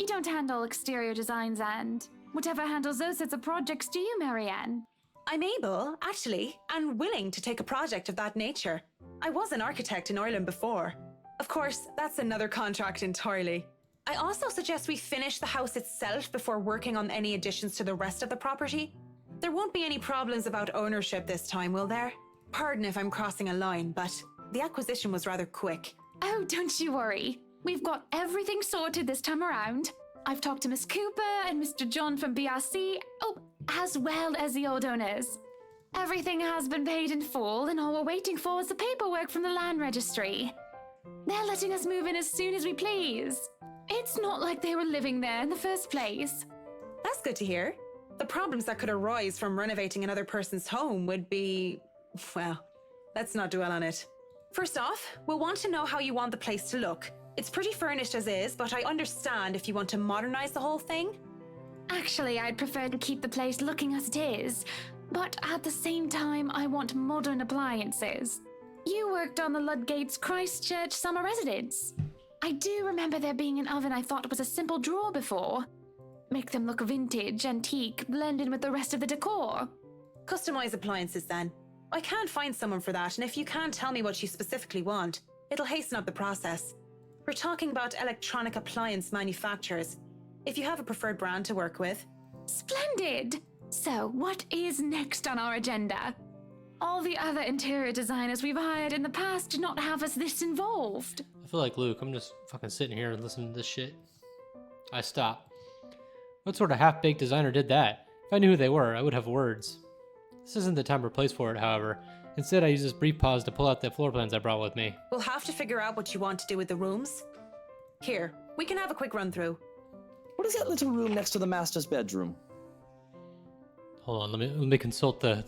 You don't handle exterior designs and whatever handles those sorts of projects do you, Marianne? I'm able, actually, and willing to take a project of that nature. I was an architect in Ireland before. Of course, that's another contract entirely. I also suggest we finish the house itself before working on any additions to the rest of the property. There won't be any problems about ownership this time, will there? Pardon if I'm crossing a line, but the acquisition was rather quick. Oh, don't you worry. We've got everything sorted this time around. I've talked to Miss Cooper and Mr. John from BRC, oh, as well as the old owners. Everything has been paid in full, and all we're waiting for is the paperwork from the land registry. They're letting us move in as soon as we please. It's not like they were living there in the first place. That's good to hear. The problems that could arise from renovating another person's home would be... well, let's not dwell on it. First off, we'll want to know how you want the place to look. It's pretty furnished as is, but I understand if you want to modernize the whole thing. Actually, I'd prefer to keep the place looking as it is, but at the same time, I want modern appliances. You worked on the Ludgate's Christchurch summer residence. I do remember there being an oven I thought was a simple drawer before. Make them look vintage, antique, blend in with the rest of the decor. Customize appliances then. I can't find someone for that, and if you can't tell me what you specifically want, it'll hasten up the process. We're talking about electronic appliance manufacturers. If you have a preferred brand to work with. Splendid! So, what is next on our agenda? All the other interior designers we've hired in the past did not have us this involved. I feel like Luke. I'm just fucking sitting here and listening to this shit. I stop. What sort of half-baked designer did that? If I knew who they were, I would have words. This isn't the time or place for it, however. Instead, I use this brief pause to pull out the floor plans I brought with me. We'll have to figure out what you want to do with the rooms. Here, we can have a quick run through. What is that little room next to the master's bedroom? Hold on, let me consult the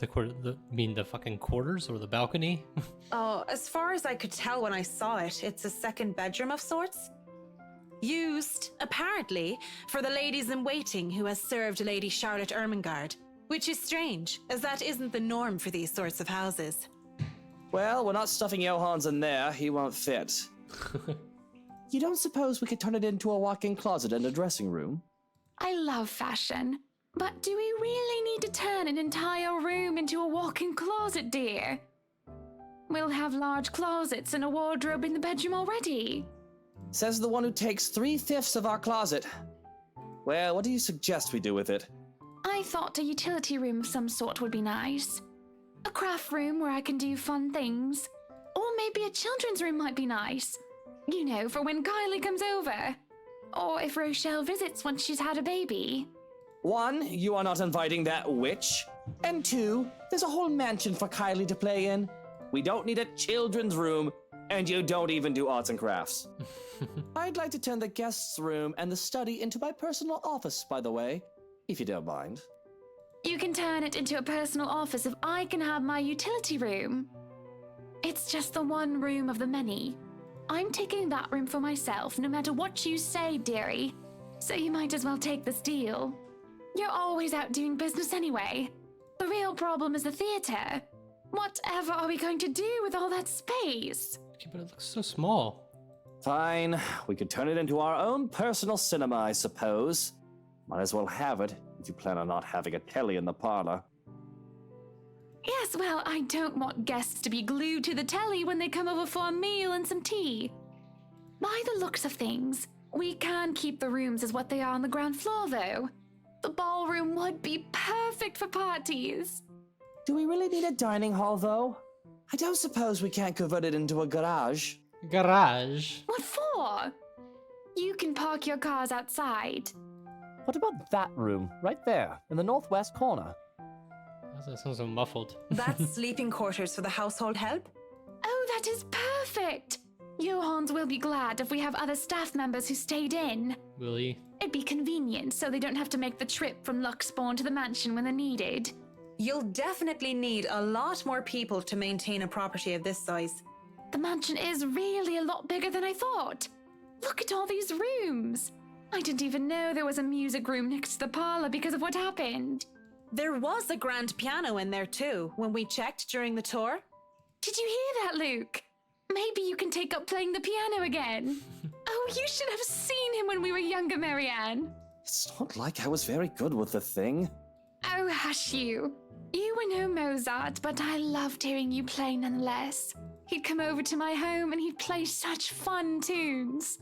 fucking quarters or the balcony. Oh, as far as I could tell when I saw it, it's a second bedroom of sorts. Used, apparently, for the ladies in waiting who has served Lady Charlotte Ermengarde. Which is strange, as that isn't the norm for these sorts of houses. Well, we're not stuffing Johans in there. He won't fit. You don't suppose we could turn it into a walk-in closet and a dressing room? I love fashion, but do we really need to turn an entire room into a walk-in closet, dear? We'll have large closets and a wardrobe in the bedroom already. Says the one who takes 3/5 of our closet. Well, what do you suggest we do with it? I thought a utility room of some sort would be nice. A craft room where I can do fun things. Or maybe a children's room might be nice. You know, for when Kylie comes over. Or if Rochelle visits once she's had a baby. 1, you are not inviting that witch. And 2, there's a whole mansion for Kylie to play in. We don't need a children's room, and you don't even do arts and crafts. I'd like to turn the guest's room and the study into my personal office, by the way. If you don't mind. You can turn it into a personal office if I can have my utility room. It's just the one room of the many. I'm taking that room for myself, no matter what you say, dearie. So you might as well take this deal. You're always out doing business anyway. The real problem is the theater. Whatever are we going to do with all that space? But it looks so small. Fine, we could turn it into our own personal cinema, I suppose. Might as well have it, if you plan on not having a telly in the parlor. Yes, well, I don't want guests to be glued to the telly when they come over for a meal and some tea. By the looks of things, we can keep the rooms as what they are on the ground floor, though. The ballroom would be perfect for parties. Do we really need a dining hall, though? I don't suppose we can't convert it into a garage. Garage? What for? You can park your cars outside. What about that room, right there, in the northwest corner? That sounds so muffled. That's sleeping quarters for the household help? Oh, that is perfect! Johans will be glad if we have other staff members who stayed in. Will he? It'd be convenient, so they don't have to make the trip from Luxbourne to the mansion when they're needed. You'll definitely need a lot more people to maintain a property of this size. The mansion is really a lot bigger than I thought. Look at all these rooms. I didn't even know there was a music room next to the parlor because of what happened. There was a grand piano in there too, when we checked during the tour. Did you hear that, Luke? Maybe you can take up playing the piano again. Oh, you should have seen him when we were younger, Marianne. It's not like I was very good with the thing. Oh, hush you. You were no Mozart, but I loved hearing you play nonetheless. He'd come over to my home and he'd play such fun tunes.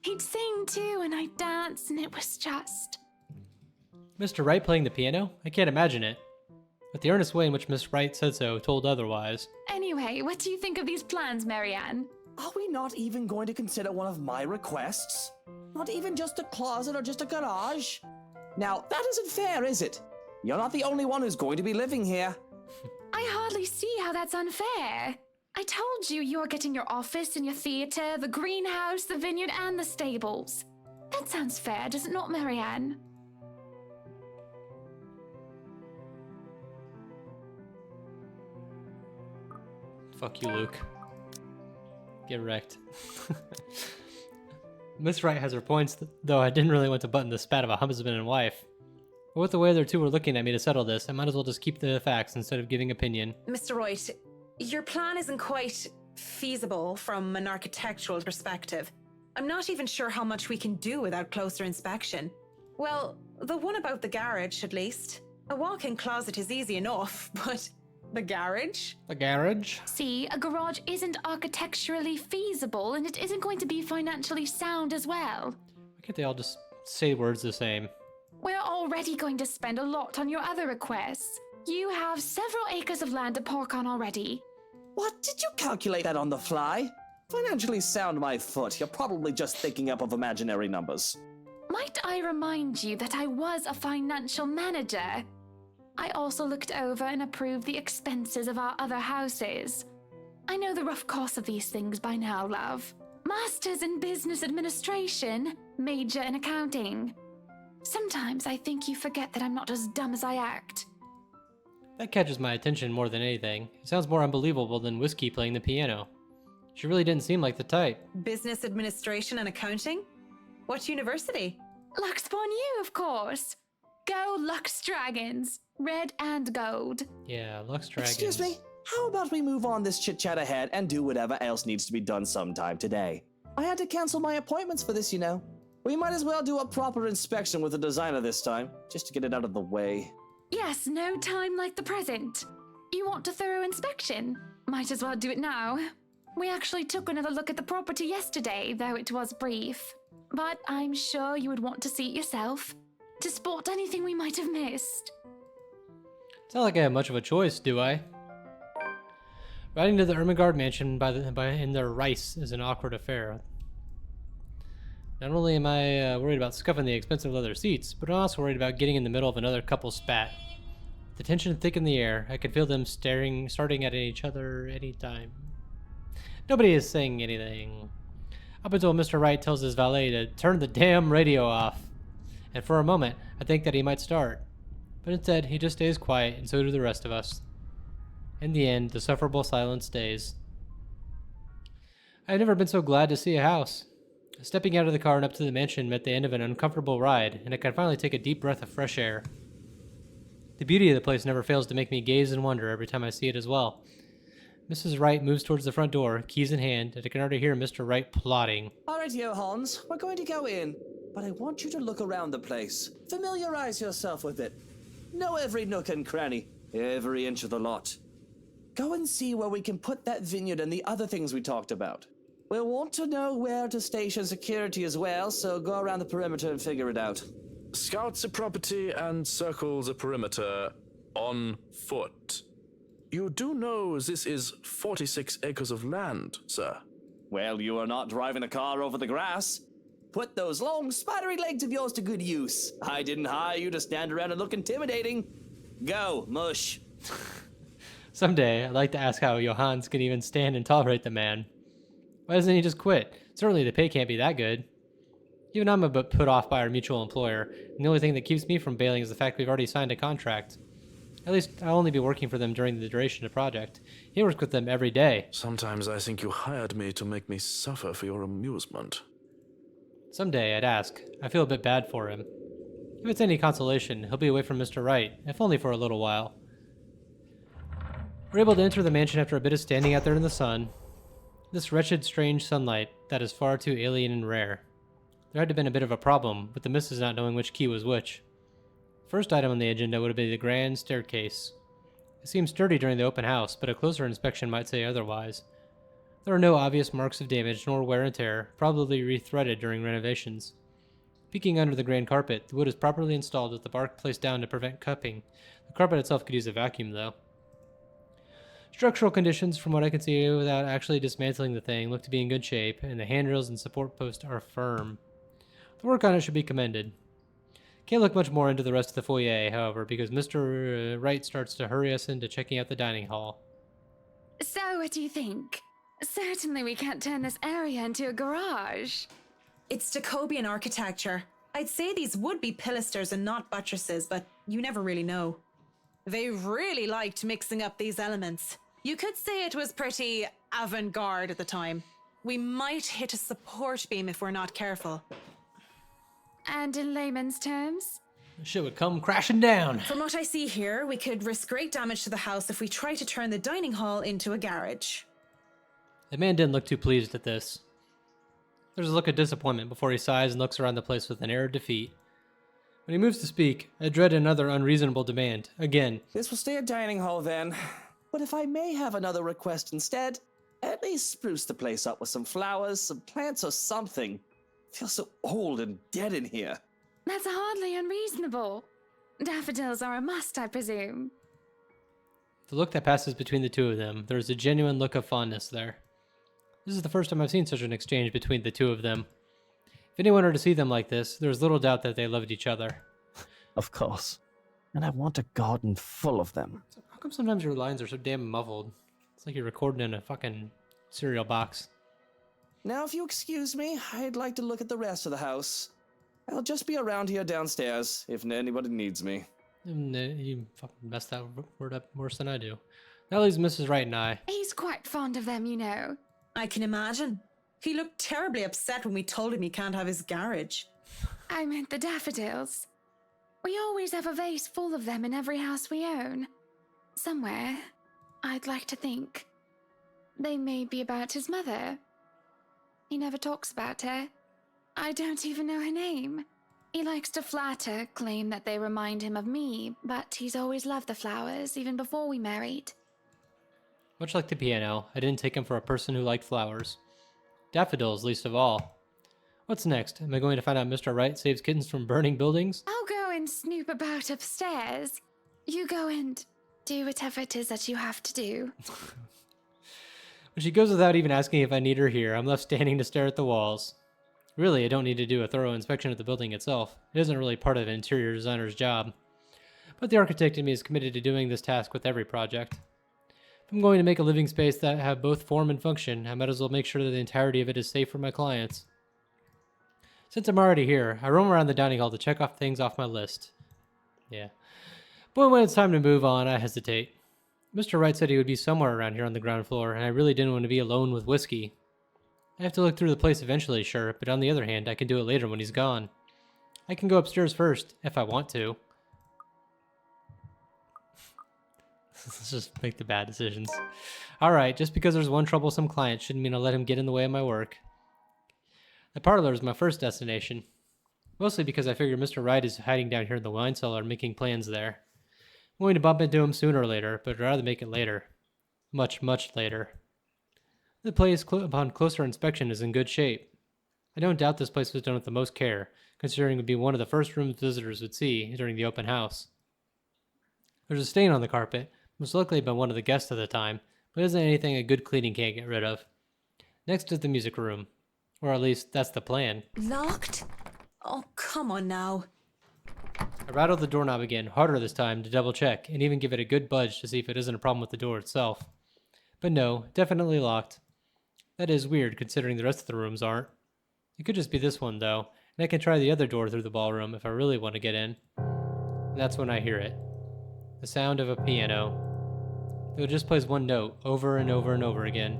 He'd sing too, and I'd dance, and it was just... Mr. Wright playing the piano? I can't imagine it. but the earnest way in which Miss Wright said so told otherwise. Anyway, what do you think of these plans, Marianne? Are we not even going to consider one of my requests? Not even just a closet or just a garage? Now, that isn't fair, is it? You're not the only one who's going to be living here. I hardly see how that's unfair. I told you you're getting your office and your theater, the greenhouse, the vineyard, and the stables. That sounds fair, does it not, Marianne? Fuck you, Luke. Get wrecked. Miss Wright has her points, though I didn't really want to button the spat of a husband and wife. But with the way their two were looking at me to settle this, I might as well just keep the facts instead of giving opinion. Mr. Wright, your plan isn't quite feasible from an architectural perspective. I'm not even sure how much we can do without closer inspection. Well, the one about the garage, at least. A walk-in closet is easy enough, but the garage? The garage? See, a garage isn't architecturally feasible, and it isn't going to be financially sound as well. Why can't they all just say words the same? We're already going to spend a lot on your other requests. You have several acres of land to park on already. What? Did you calculate that on the fly? Financially sound my foot. You're probably just thinking up of imaginary numbers. Might I remind you that I was a financial manager? I also looked over and approved the expenses of our other houses. I know the rough costs of these things by now, love. Masters in business administration, major in accounting. Sometimes I think you forget that I'm not as dumb as I act. That catches my attention more than anything. It sounds more unbelievable than Whiskey playing the piano. She really didn't seem like the type. Business administration and accounting? What university? Luxborn U, of course. Go Lux Dragons. Red and gold. Yeah, Lux Dragons. Excuse me, how about we move on this chit-chat ahead and do whatever else needs to be done sometime today? I had to cancel my appointments for this, you know. We might as well do a proper inspection with the designer this time, just to get it out of the way. Yes, no time like the present. You want a thorough inspection? Might as well do it now. We actually took another look at the property yesterday, though it was brief. But I'm sure you would want to see it yourself, to spot anything we might have missed. It's not like I have much of a choice, do I? Riding to the Ermengarde mansion in their rice is an awkward affair. Not only am I worried about scuffing the expensive leather seats, but I'm also worried about getting in the middle of another couple spat. The tension thick in the air, I could feel them starting at each other any time. Nobody is saying anything. Up until Mr. Wright tells his valet to turn the damn radio off. And for a moment, I think that he might start. But instead, he just stays quiet, and so do the rest of us. In the end, the sufferable silence stays. I've never been so glad to see a house. Stepping out of the car and up to the mansion meant the end of an uncomfortable ride, and I could finally take a deep breath of fresh air. The beauty of the place never fails to make me gaze and wonder every time I see it as well. Mrs. Wright moves towards the front door, keys in hand, and I can already hear Mr. Wright plotting. All right, Hans, we're going to go in, but I want you to look around the place. Familiarize yourself with it. Know every nook and cranny, every inch of the lot. Go and see where we can put that vineyard and the other things we talked about. We'll want to know where to station security as well, so go around the perimeter and figure it out. Scout the property and circle the perimeter on foot. You do know this is 46 acres of land, sir. Well, you are not driving a car over the grass. Put those long, spidery legs of yours to good use. I didn't hire you to stand around and look intimidating. Go, mush. Someday, I'd like to ask how Johannes can even stand and tolerate the man. Why doesn't he just quit? Certainly the pay can't be that good. Even I'm a bit put off by our mutual employer, and the only thing that keeps me from bailing is the fact we've already signed a contract. At least I'll only be working for them during the duration of the project. He works with them every day. Sometimes I think you hired me to make me suffer for your amusement. Someday, I'd ask. I feel a bit bad for him. If it's any consolation, he'll be away from Mr. Wright, if only for a little while. We're able to enter the mansion after a bit of standing out there in the sun. This wretched, strange sunlight that is far too alien and rare. There had to have been a bit of a problem, with the missus not knowing which key was which. First item on the agenda would have been the grand staircase. It seemed sturdy during the open house, but a closer inspection might say otherwise. There are no obvious marks of damage nor wear and tear, probably rethreaded during renovations. Peeking under the grand carpet, the wood is properly installed with the bark placed down to prevent cupping. The carpet itself could use a vacuum, though. Structural conditions, from what I can see without actually dismantling the thing, look to be in good shape, and the handrails and support posts are firm. The work on it should be commended. Can't look much more into the rest of the foyer, however, because Mr. Wright starts to hurry us into checking out the dining hall. So, what do you think? Certainly we can't turn this area into a garage. It's Jacobean architecture. I'd say these would be pilasters and not buttresses, but you never really know. They really liked mixing up these elements. You could say it was pretty avant-garde at the time. We might hit a support beam if we're not careful. And in layman's terms? Shit would come crashing down. From what I see here, we could risk great damage to the house if we try to turn the dining hall into a garage. The man didn't look too pleased at this. There's a look of disappointment before he sighs and looks around the place with an air of defeat. When he moves to speak, I dread another unreasonable demand. Again. This will stay a dining hall then. But if I may have another request instead, at least spruce the place up with some flowers, some plants, or something. Feels so old and dead in here. That's hardly unreasonable. Daffodils are a must, I presume. The look that passes between the two of them, there is a genuine look of fondness there. This is the first time I've seen such an exchange between the two of them. If anyone were to see them like this, there's little doubt that they loved each other. Of course. And I want a garden full of them. So how come sometimes your lines are so damn muffled? It's like you're recording in a fucking cereal box. Now, if you excuse me, I'd like to look at the rest of the house. I'll just be around here downstairs if anybody needs me. You fucking messed that word up worse than I do. That leaves Mrs. Wright and I. He's quite fond of them, you know. I can imagine. He looked terribly upset when we told him he can't have his garage. I meant the daffodils. We always have a vase full of them in every house we own. Somewhere, I'd like to think. They may be about his mother. He never talks about her. I don't even know her name. He likes to flatter, claim that they remind him of me, but he's always loved the flowers, even before we married. Much like the piano, I didn't take him for a person who liked flowers. Daffodils, least of all. What's next? Am I going to find out Mr. Wright saves kittens from burning buildings? I'll go and snoop about upstairs. You go and do whatever it is that you have to do. When she goes without even asking if I need her here, I'm left standing to stare at the walls. Really, I don't need to do a thorough inspection of the building itself. It isn't really part of an interior designer's job. But the architect in me is committed to doing this task with every project. If I'm going to make a living space that have both form and function, I might as well make sure that the entirety of it is safe for my clients. Since I'm already here, I roam around the dining hall to check off things off my list. Yeah. But when it's time to move on, I hesitate. Mr. Wright said he would be somewhere around here on the ground floor, and I really didn't want to be alone with whiskey. I have to look through the place eventually, sure, but on the other hand, I can do it later when he's gone. I can go upstairs first, if I want to. Let's just make the bad decisions. Alright, just because there's one troublesome client shouldn't mean I'll let him get in the way of my work. The parlor is my first destination. Mostly because I figure Mr. Wright is hiding down here in the wine cellar making plans there. I'm going to bump into him sooner or later, but I'd rather make it later. Much, much later. The place, upon closer inspection, is in good shape. I don't doubt this place was done with the most care, considering it would be one of the first rooms visitors would see during the open house. There's a stain on the carpet, most likely by one of the guests at the time, but isn't anything a good cleaning can't get rid of. Next is the music room. Or at least, that's the plan. Locked? Oh, come on now. I rattled the doorknob again, harder this time, to double check, and even give it a good budge to see if it isn't a problem with the door itself. But no, definitely locked. That is weird, considering the rest of the rooms aren't. It could just be this one, though, and I can try the other door through the ballroom if I really want to get in. And that's when I hear it. The sound of a piano. It just plays one note, over and over and over again.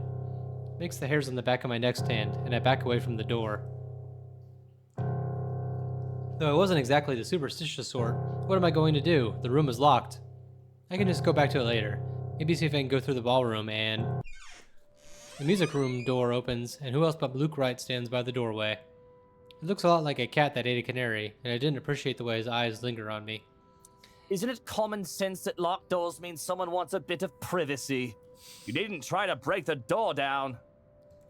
It makes the hairs on the back of my neck stand, and I back away from the door. Though I wasn't exactly the superstitious sort, what am I going to do? The room is locked. I can just go back to it later. Maybe see if I can go through the ballroom and... The music room door opens, and who else but Luke Wright stands by the doorway. It looks a lot like a cat that ate a canary, and I didn't appreciate the way his eyes linger on me. Isn't it common sense that locked doors mean someone wants a bit of privacy? You needn't try to break the door down.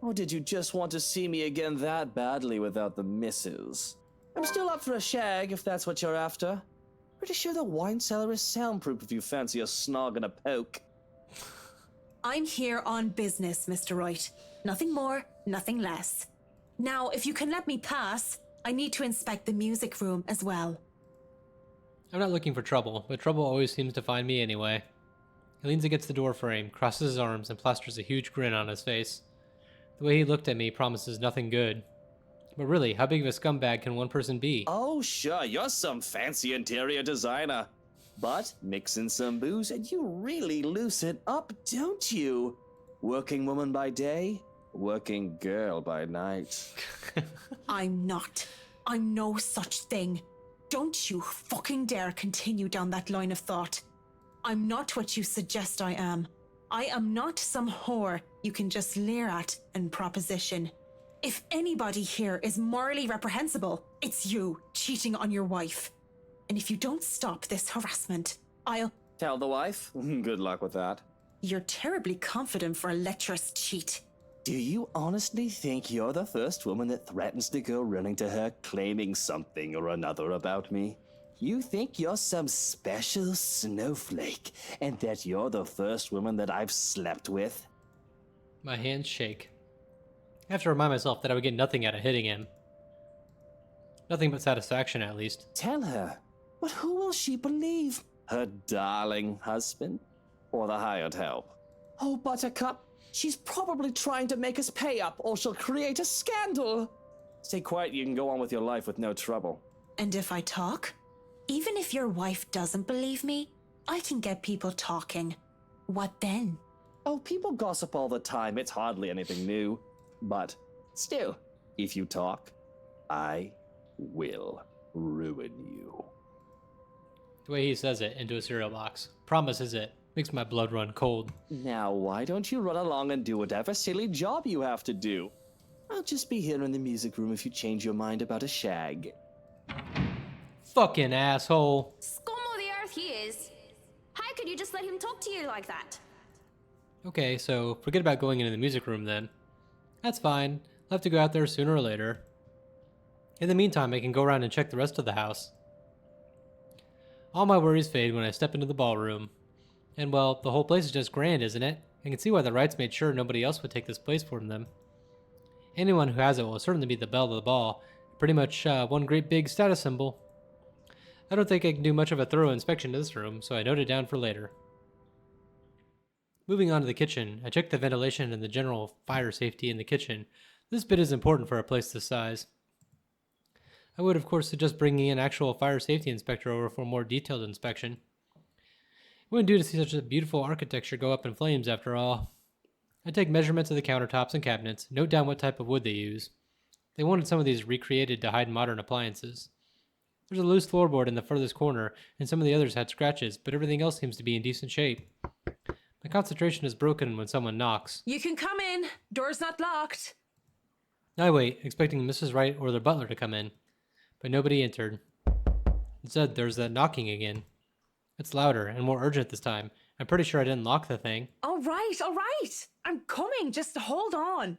Or did you just want to see me again that badly without the missus? I'm still up for a shag if that's what you're after. Pretty sure the wine cellar is soundproof if you fancy a snog and a poke. I'm here on business, Mr. Wright. Nothing more, nothing less. Now, if you can let me pass, I need to inspect the music room as well. I'm not looking for trouble, but trouble always seems to find me anyway. He leans against the door frame, crosses his arms, and plasters a huge grin on his face. The way he looked at me promises nothing good. But really, how big of a scumbag can one person be? Oh, sure, you're some fancy interior designer. But mix in some booze and you really loosen up, don't you? Working woman by day, working girl by night. I'm not. I'm no such thing. Don't you fucking dare continue down that line of thought. I'm not what you suggest I am. I am not some whore you can just leer at and proposition. If anybody here is morally reprehensible, it's you cheating on your wife. And if you don't stop this harassment, I'll... Tell the wife? Good luck with that. You're terribly confident for a lecherous cheat. Do you honestly think you're the first woman that threatens to go running to her claiming something or another about me? You think you're some special snowflake and that you're the first woman that I've slept with? My hands shake. I have to remind myself that I would get nothing out of hitting him. Nothing but satisfaction, at least. Tell her. But who will she believe? Her darling husband? Or the hired help? Oh, Buttercup, she's probably trying to make us pay up or she'll create a scandal. Stay quiet, you can go on with your life with no trouble. And if I talk? Even if your wife doesn't believe me, I can get people talking. What then? Oh, people gossip all the time. It's hardly anything new. But still, if you talk, I will ruin you. The way he says it into a cereal box. Promises it. Makes my blood run cold. Now, why don't you run along and do whatever silly job you have to do? I'll just be here in the music room if you change your mind about a shag. Fucking asshole. Scum of the earth he is. How could you just let him talk to you like that? Okay, so forget about going into the music room then. That's fine. I'll have to go out there sooner or later. In the meantime, I can go around and check the rest of the house. All my worries fade when I step into the ballroom. And well, the whole place is just grand, isn't it? I can see why the Wrights made sure nobody else would take this place from them. Anyone who has it will certainly be the belle of the ball. Pretty much one great big status symbol. I don't think I can do much of a thorough inspection of this room, so I note it down for later. Moving on to the kitchen, I check the ventilation and the general fire safety in the kitchen. This bit is important for a place this size. I would of course suggest bringing an actual fire safety inspector over for a more detailed inspection. It wouldn't do to see such a beautiful architecture go up in flames after all. I take measurements of the countertops and cabinets, note down what type of wood they use. They wanted some of these recreated to hide modern appliances. There's a loose floorboard in the furthest corner, and some of the others had scratches, but everything else seems to be in decent shape. My concentration is broken when someone knocks. You can come in. Door's not locked. I wait, expecting Mrs. Wright or the butler to come in, but nobody entered. Instead, there's that knocking again. It's louder and more urgent this time. I'm pretty sure I didn't lock the thing. All right. I'm coming. Just hold on.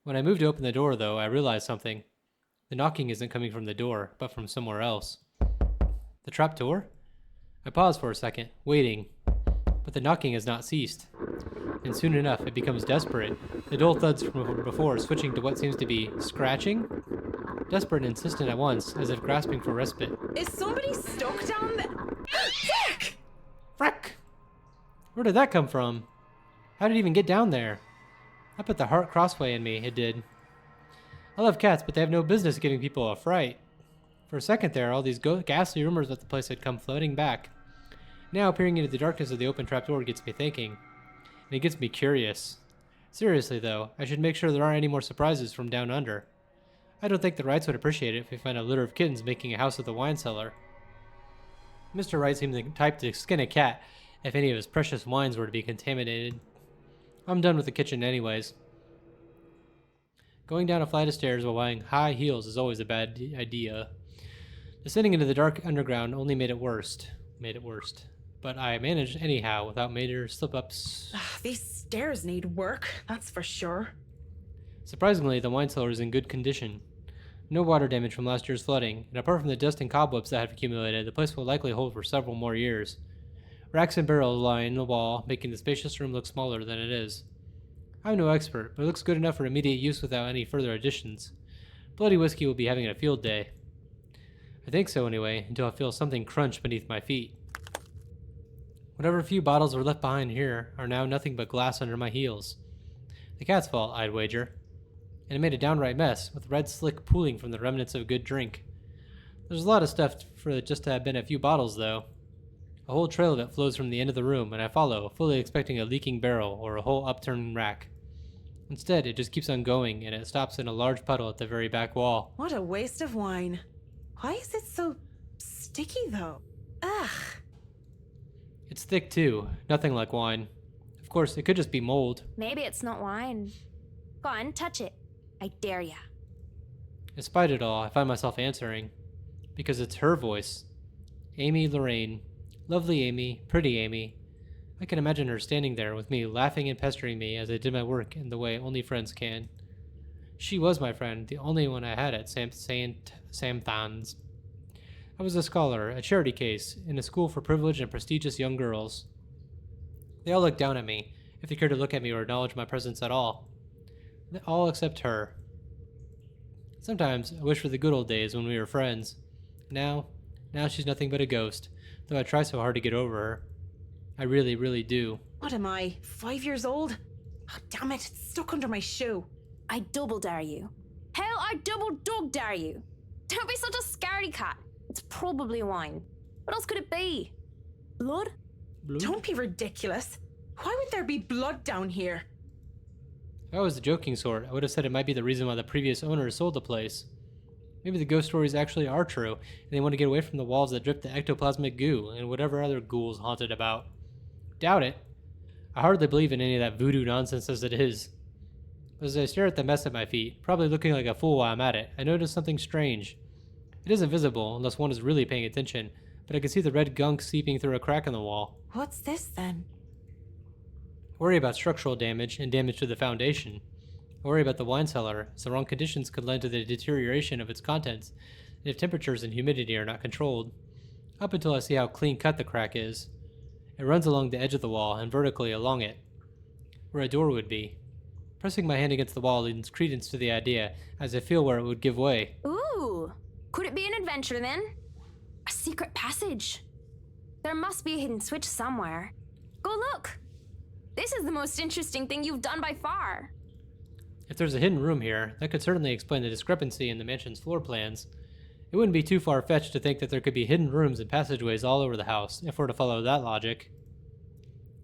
When I move to open the door, though, I realize something. The knocking isn't coming from the door, but from somewhere else. The trap door? I pause for a second, waiting. But the knocking has not ceased. And soon enough, it becomes desperate. The dull thuds from before switching to what seems to be scratching? Desperate and insistent at once, as if grasping for respite. Is somebody stuck down there? Frick! Frick! Where did that come from? How did it even get down there? I put the heart crossway in me, it did. I love cats, but they have no business giving people a fright. For a second there, all these ghastly rumors about the place had come floating back. Now, peering into the darkness of the open trapdoor gets me thinking. And it gets me curious. Seriously, though, I should make sure there aren't any more surprises from down under. I don't think the Wrights would appreciate it if we find a litter of kittens making a house of the wine cellar. Mr. Wright seemed the type to skin a cat if any of his precious wines were to be contaminated. I'm done with the kitchen anyways. Going down a flight of stairs while wearing high heels is always a bad idea. Descending into the dark underground only made it worse. But I managed anyhow without major slip-ups. These stairs need work, that's for sure. Surprisingly, the wine cellar is in good condition. No water damage from last year's flooding, and apart from the dust and cobwebs that have accumulated, the place will likely hold for several more years. Racks and barrels line the wall, making the spacious room look smaller than it is. I'm no expert, but it looks good enough for immediate use without any further additions. Bloody Whiskey will be having a field day. I think so anyway, until I feel something crunch beneath my feet. Whatever few bottles were left behind here are now nothing but glass under my heels. The cat's fault, I'd wager. And it made a downright mess, with red slick pooling from the remnants of a good drink. There's a lot of stuff for it just to have been a few bottles, though. A whole trail of it flows from the end of the room, and I follow, fully expecting a leaking barrel or a whole upturned rack. Instead, it just keeps on going, and it stops in a large puddle at the very back wall. What a waste of wine. Why is it so sticky, though? Ugh. It's thick, too. Nothing like wine. Of course, it could just be mold. Maybe it's not wine. Go on, touch it. I dare ya. Despite it all, I find myself answering. Because it's her voice. Amy Lorraine. Lovely Amy, pretty Amy. I can imagine her standing there with me, laughing and pestering me as I did my work in the way only friends can. She was my friend, the only one I had at St. Samthans. I was a scholar, a charity case, in a school for privileged and prestigious young girls. They all looked down at me, if they cared to look at me or acknowledge my presence at all. All except her. Sometimes I wish for the good old days when we were friends. Now she's nothing but a ghost, though I try so hard to get over her. I really, really do. What am I, 5 years old? Oh, damn it, it's stuck under my shoe. I double dare you. Hell, I double dog dare you. Don't be such a scaredy cat. It's probably wine. What else could it be? Blood? Don't be ridiculous. Why would there be blood down here? If I was the joking sort, I would have said it might be the reason why the previous owners sold the place. Maybe the ghost stories actually are true, and they want to get away from the walls that drip the ectoplasmic goo and whatever other ghouls haunted about. Doubt it. I hardly believe in any of that voodoo nonsense as it is. As I stare at the mess at my feet, probably looking like a fool while I'm at it, I notice something strange. It isn't visible unless one is really paying attention, but I can see the red gunk seeping through a crack in the wall. What's this then? I worry about structural damage and damage to the foundation. I worry about the wine cellar, as the wrong conditions could lend to the deterioration of its contents, and if temperatures and humidity are not controlled. Up until I see how clean cut the crack is. It runs along the edge of the wall and vertically along it, where a door would be. Pressing my hand against the wall lends credence to the idea, as I feel where it would give way. Ooh, could it be an adventure then? A secret passage? There must be a hidden switch somewhere. Go look. This is the most interesting thing you've done by far. If there's a hidden room here, that could certainly explain the discrepancy in the mansion's floor plans. It wouldn't be too far-fetched to think that there could be hidden rooms and passageways all over the house, if we're to follow that logic.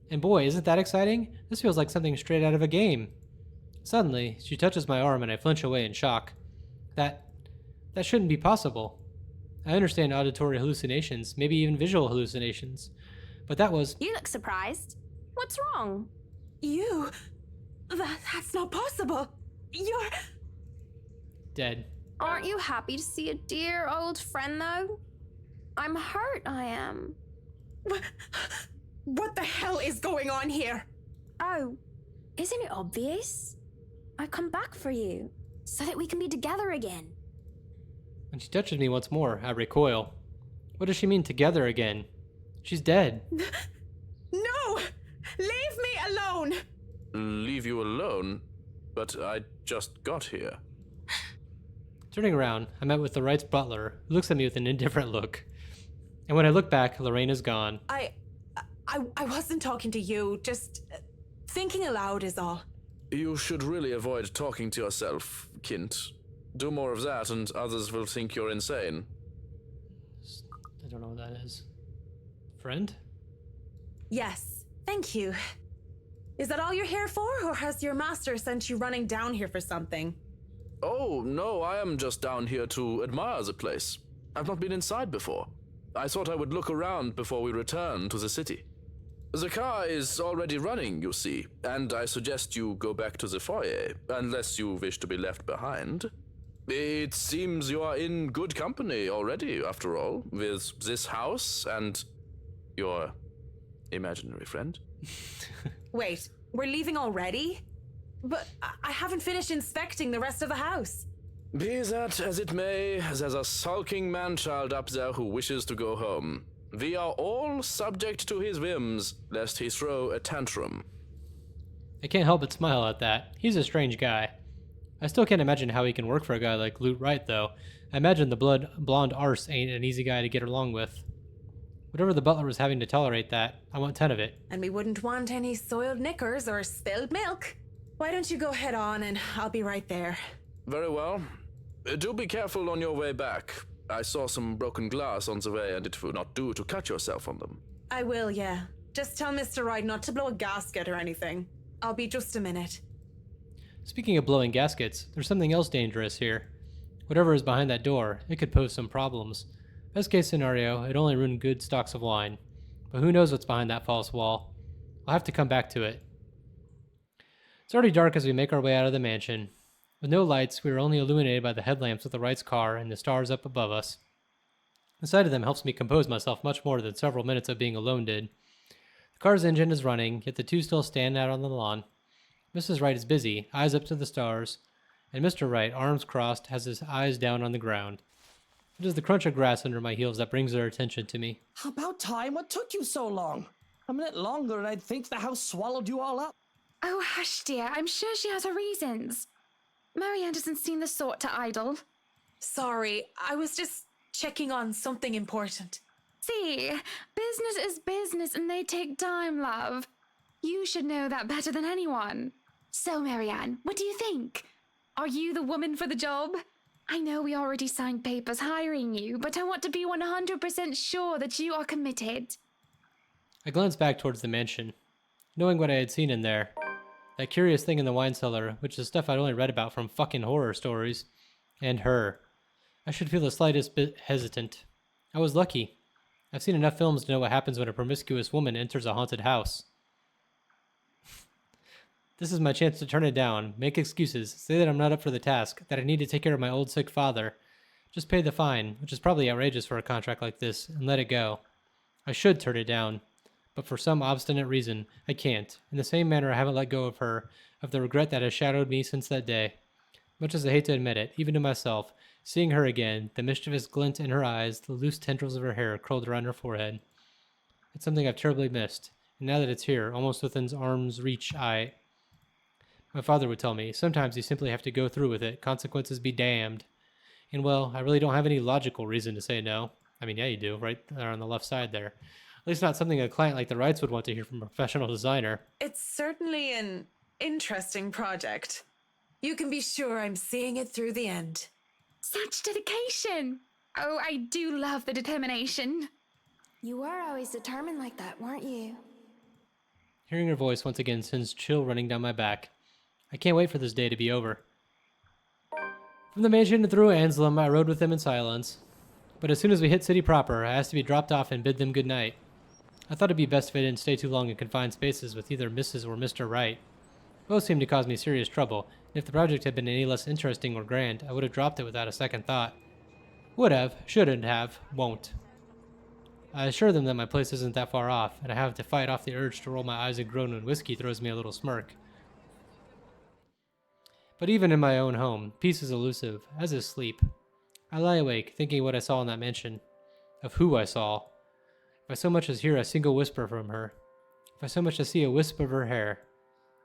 And boy, isn't that exciting? This feels like something straight out of a game. Suddenly, she touches my arm and I flinch away in shock. That shouldn't be possible. I understand auditory hallucinations, maybe even visual hallucinations, but that was— You look surprised. What's wrong? You? That's not possible. You're— dead. Aren't you happy to see a dear old friend, though? I'm hurt, I am. What the hell is going on here? Oh, isn't it obvious? I come back for you, so that we can be together again. When she touches me once more, I recoil. What does she mean, together again? She's dead. No! Leave me alone! Leave you alone? But I just got here. Turning around, I met with the Wright's butler, who looks at me with an indifferent look. And when I look back, Lorraine is gone. I wasn't talking to you, just thinking aloud is all. You should really avoid talking to yourself, Kint. Do more of that and others will think you're insane. I don't know what that is. Friend? Yes, thank you. Is that all you're here for, or has your master sent you running down here for something? Oh, no, I am just down here to admire the place. I've not been inside before. I thought I would look around before we return to the city. The car is already running, you see, and I suggest you go back to the foyer, unless you wish to be left behind. It seems you are in good company already, after all, with this house and your imaginary friend. Wait, we're leaving already? But I haven't finished inspecting the rest of the house. Be that as it may, there's a sulking man-child up there who wishes to go home. We are all subject to his whims, lest he throw a tantrum. I can't help but smile at that. He's a strange guy. I still can't imagine how he can work for a guy like Loot Wright, though. I imagine the blonde arse ain't an easy guy to get along with. Whatever the butler was having to tolerate that, I want 10 of it. And we wouldn't want any soiled knickers or spilled milk. Why don't you go head on and I'll be right there. Very well. Do be careful on your way back. I saw some broken glass on the way, and it will not do to cut yourself on them. I will, yeah. Just tell Mr. Wright not to blow a gasket or anything. I'll be just a minute. Speaking of blowing gaskets, there's something else dangerous here. Whatever is behind that door, it could pose some problems. Best case scenario, it only ruined good stocks of wine. But who knows what's behind that false wall? I'll have to come back to it. It's already dark as we make our way out of the mansion. With no lights, we are only illuminated by the headlamps of the Wright's car and the stars up above us. The sight of them helps me compose myself much more than several minutes of being alone did. The car's engine is running, yet the two still stand out on the lawn. Mrs. Wright is busy, eyes up to the stars, and Mr. Wright, arms crossed, has his eyes down on the ground. It is the crunch of grass under my heels that brings their attention to me. About time. What took you so long? A minute longer and I'd think the house swallowed you all up. Oh, hush, dear. I'm sure she has her reasons. Marianne doesn't seem the sort to idle. Sorry, I was just checking on something important. See, business is business and they take time, love. You should know that better than anyone. So, Marianne, what do you think? Are you the woman for the job? I know we already signed papers hiring you, but I want to be 100% sure that you are committed. I glanced back towards the mansion, knowing what I had seen in there. That curious thing in the wine cellar, which is stuff I'd only read about from fucking horror stories. And her. I should feel the slightest bit hesitant. I was lucky. I've seen enough films to know what happens when a promiscuous woman enters a haunted house. This is my chance to turn it down, make excuses, say that I'm not up for the task, that I need to take care of my old sick father. Just pay the fine, which is probably outrageous for a contract like this, and let it go. I should turn it down. But for some obstinate reason, I can't. In the same manner I haven't let go of her, of the regret that has shadowed me since that day. Much as I hate to admit it, even to myself, seeing her again, the mischievous glint in her eyes, the loose tendrils of her hair curled around her forehead. It's something I've terribly missed, and now that it's here, almost within arm's reach, My father would tell me, sometimes you simply have to go through with it, consequences be damned. And well, I really don't have any logical reason to say no. I mean, yeah, you do, right there on the left side there. At least not something a client like the Wrights would want to hear from a professional designer. It's certainly an interesting project. You can be sure I'm seeing it through the end. Such dedication! Oh, I do love the determination. You were always determined like that, weren't you? Hearing her voice once again sends chill running down my back. I can't wait for this day to be over. From the mansion through Anselm, I rode with them in silence. But as soon as we hit city proper, I asked to be dropped off and bid them good night. I thought it'd be best if I didn't stay too long in confined spaces with either Mrs. or Mr. Wright. Both seemed to cause me serious trouble, and if the project had been any less interesting or grand, I would have dropped it without a second thought. Would have, shouldn't have, won't. I assure them that my place isn't that far off, and I have to fight off the urge to roll my eyes and groan when whiskey throws me a little smirk. But even in my own home, peace is elusive, as is sleep. I lie awake, thinking of what I saw in that mansion, of who I saw. If I so much as hear a single whisper from her, if I so much as see a wisp of her hair,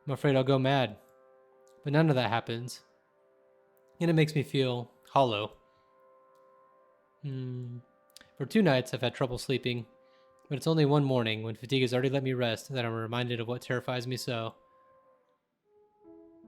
I'm afraid I'll go mad. But none of that happens. And it makes me feel hollow. For 2 nights I've had trouble sleeping, but it's only one morning, when fatigue has already let me rest, that I'm reminded of what terrifies me so.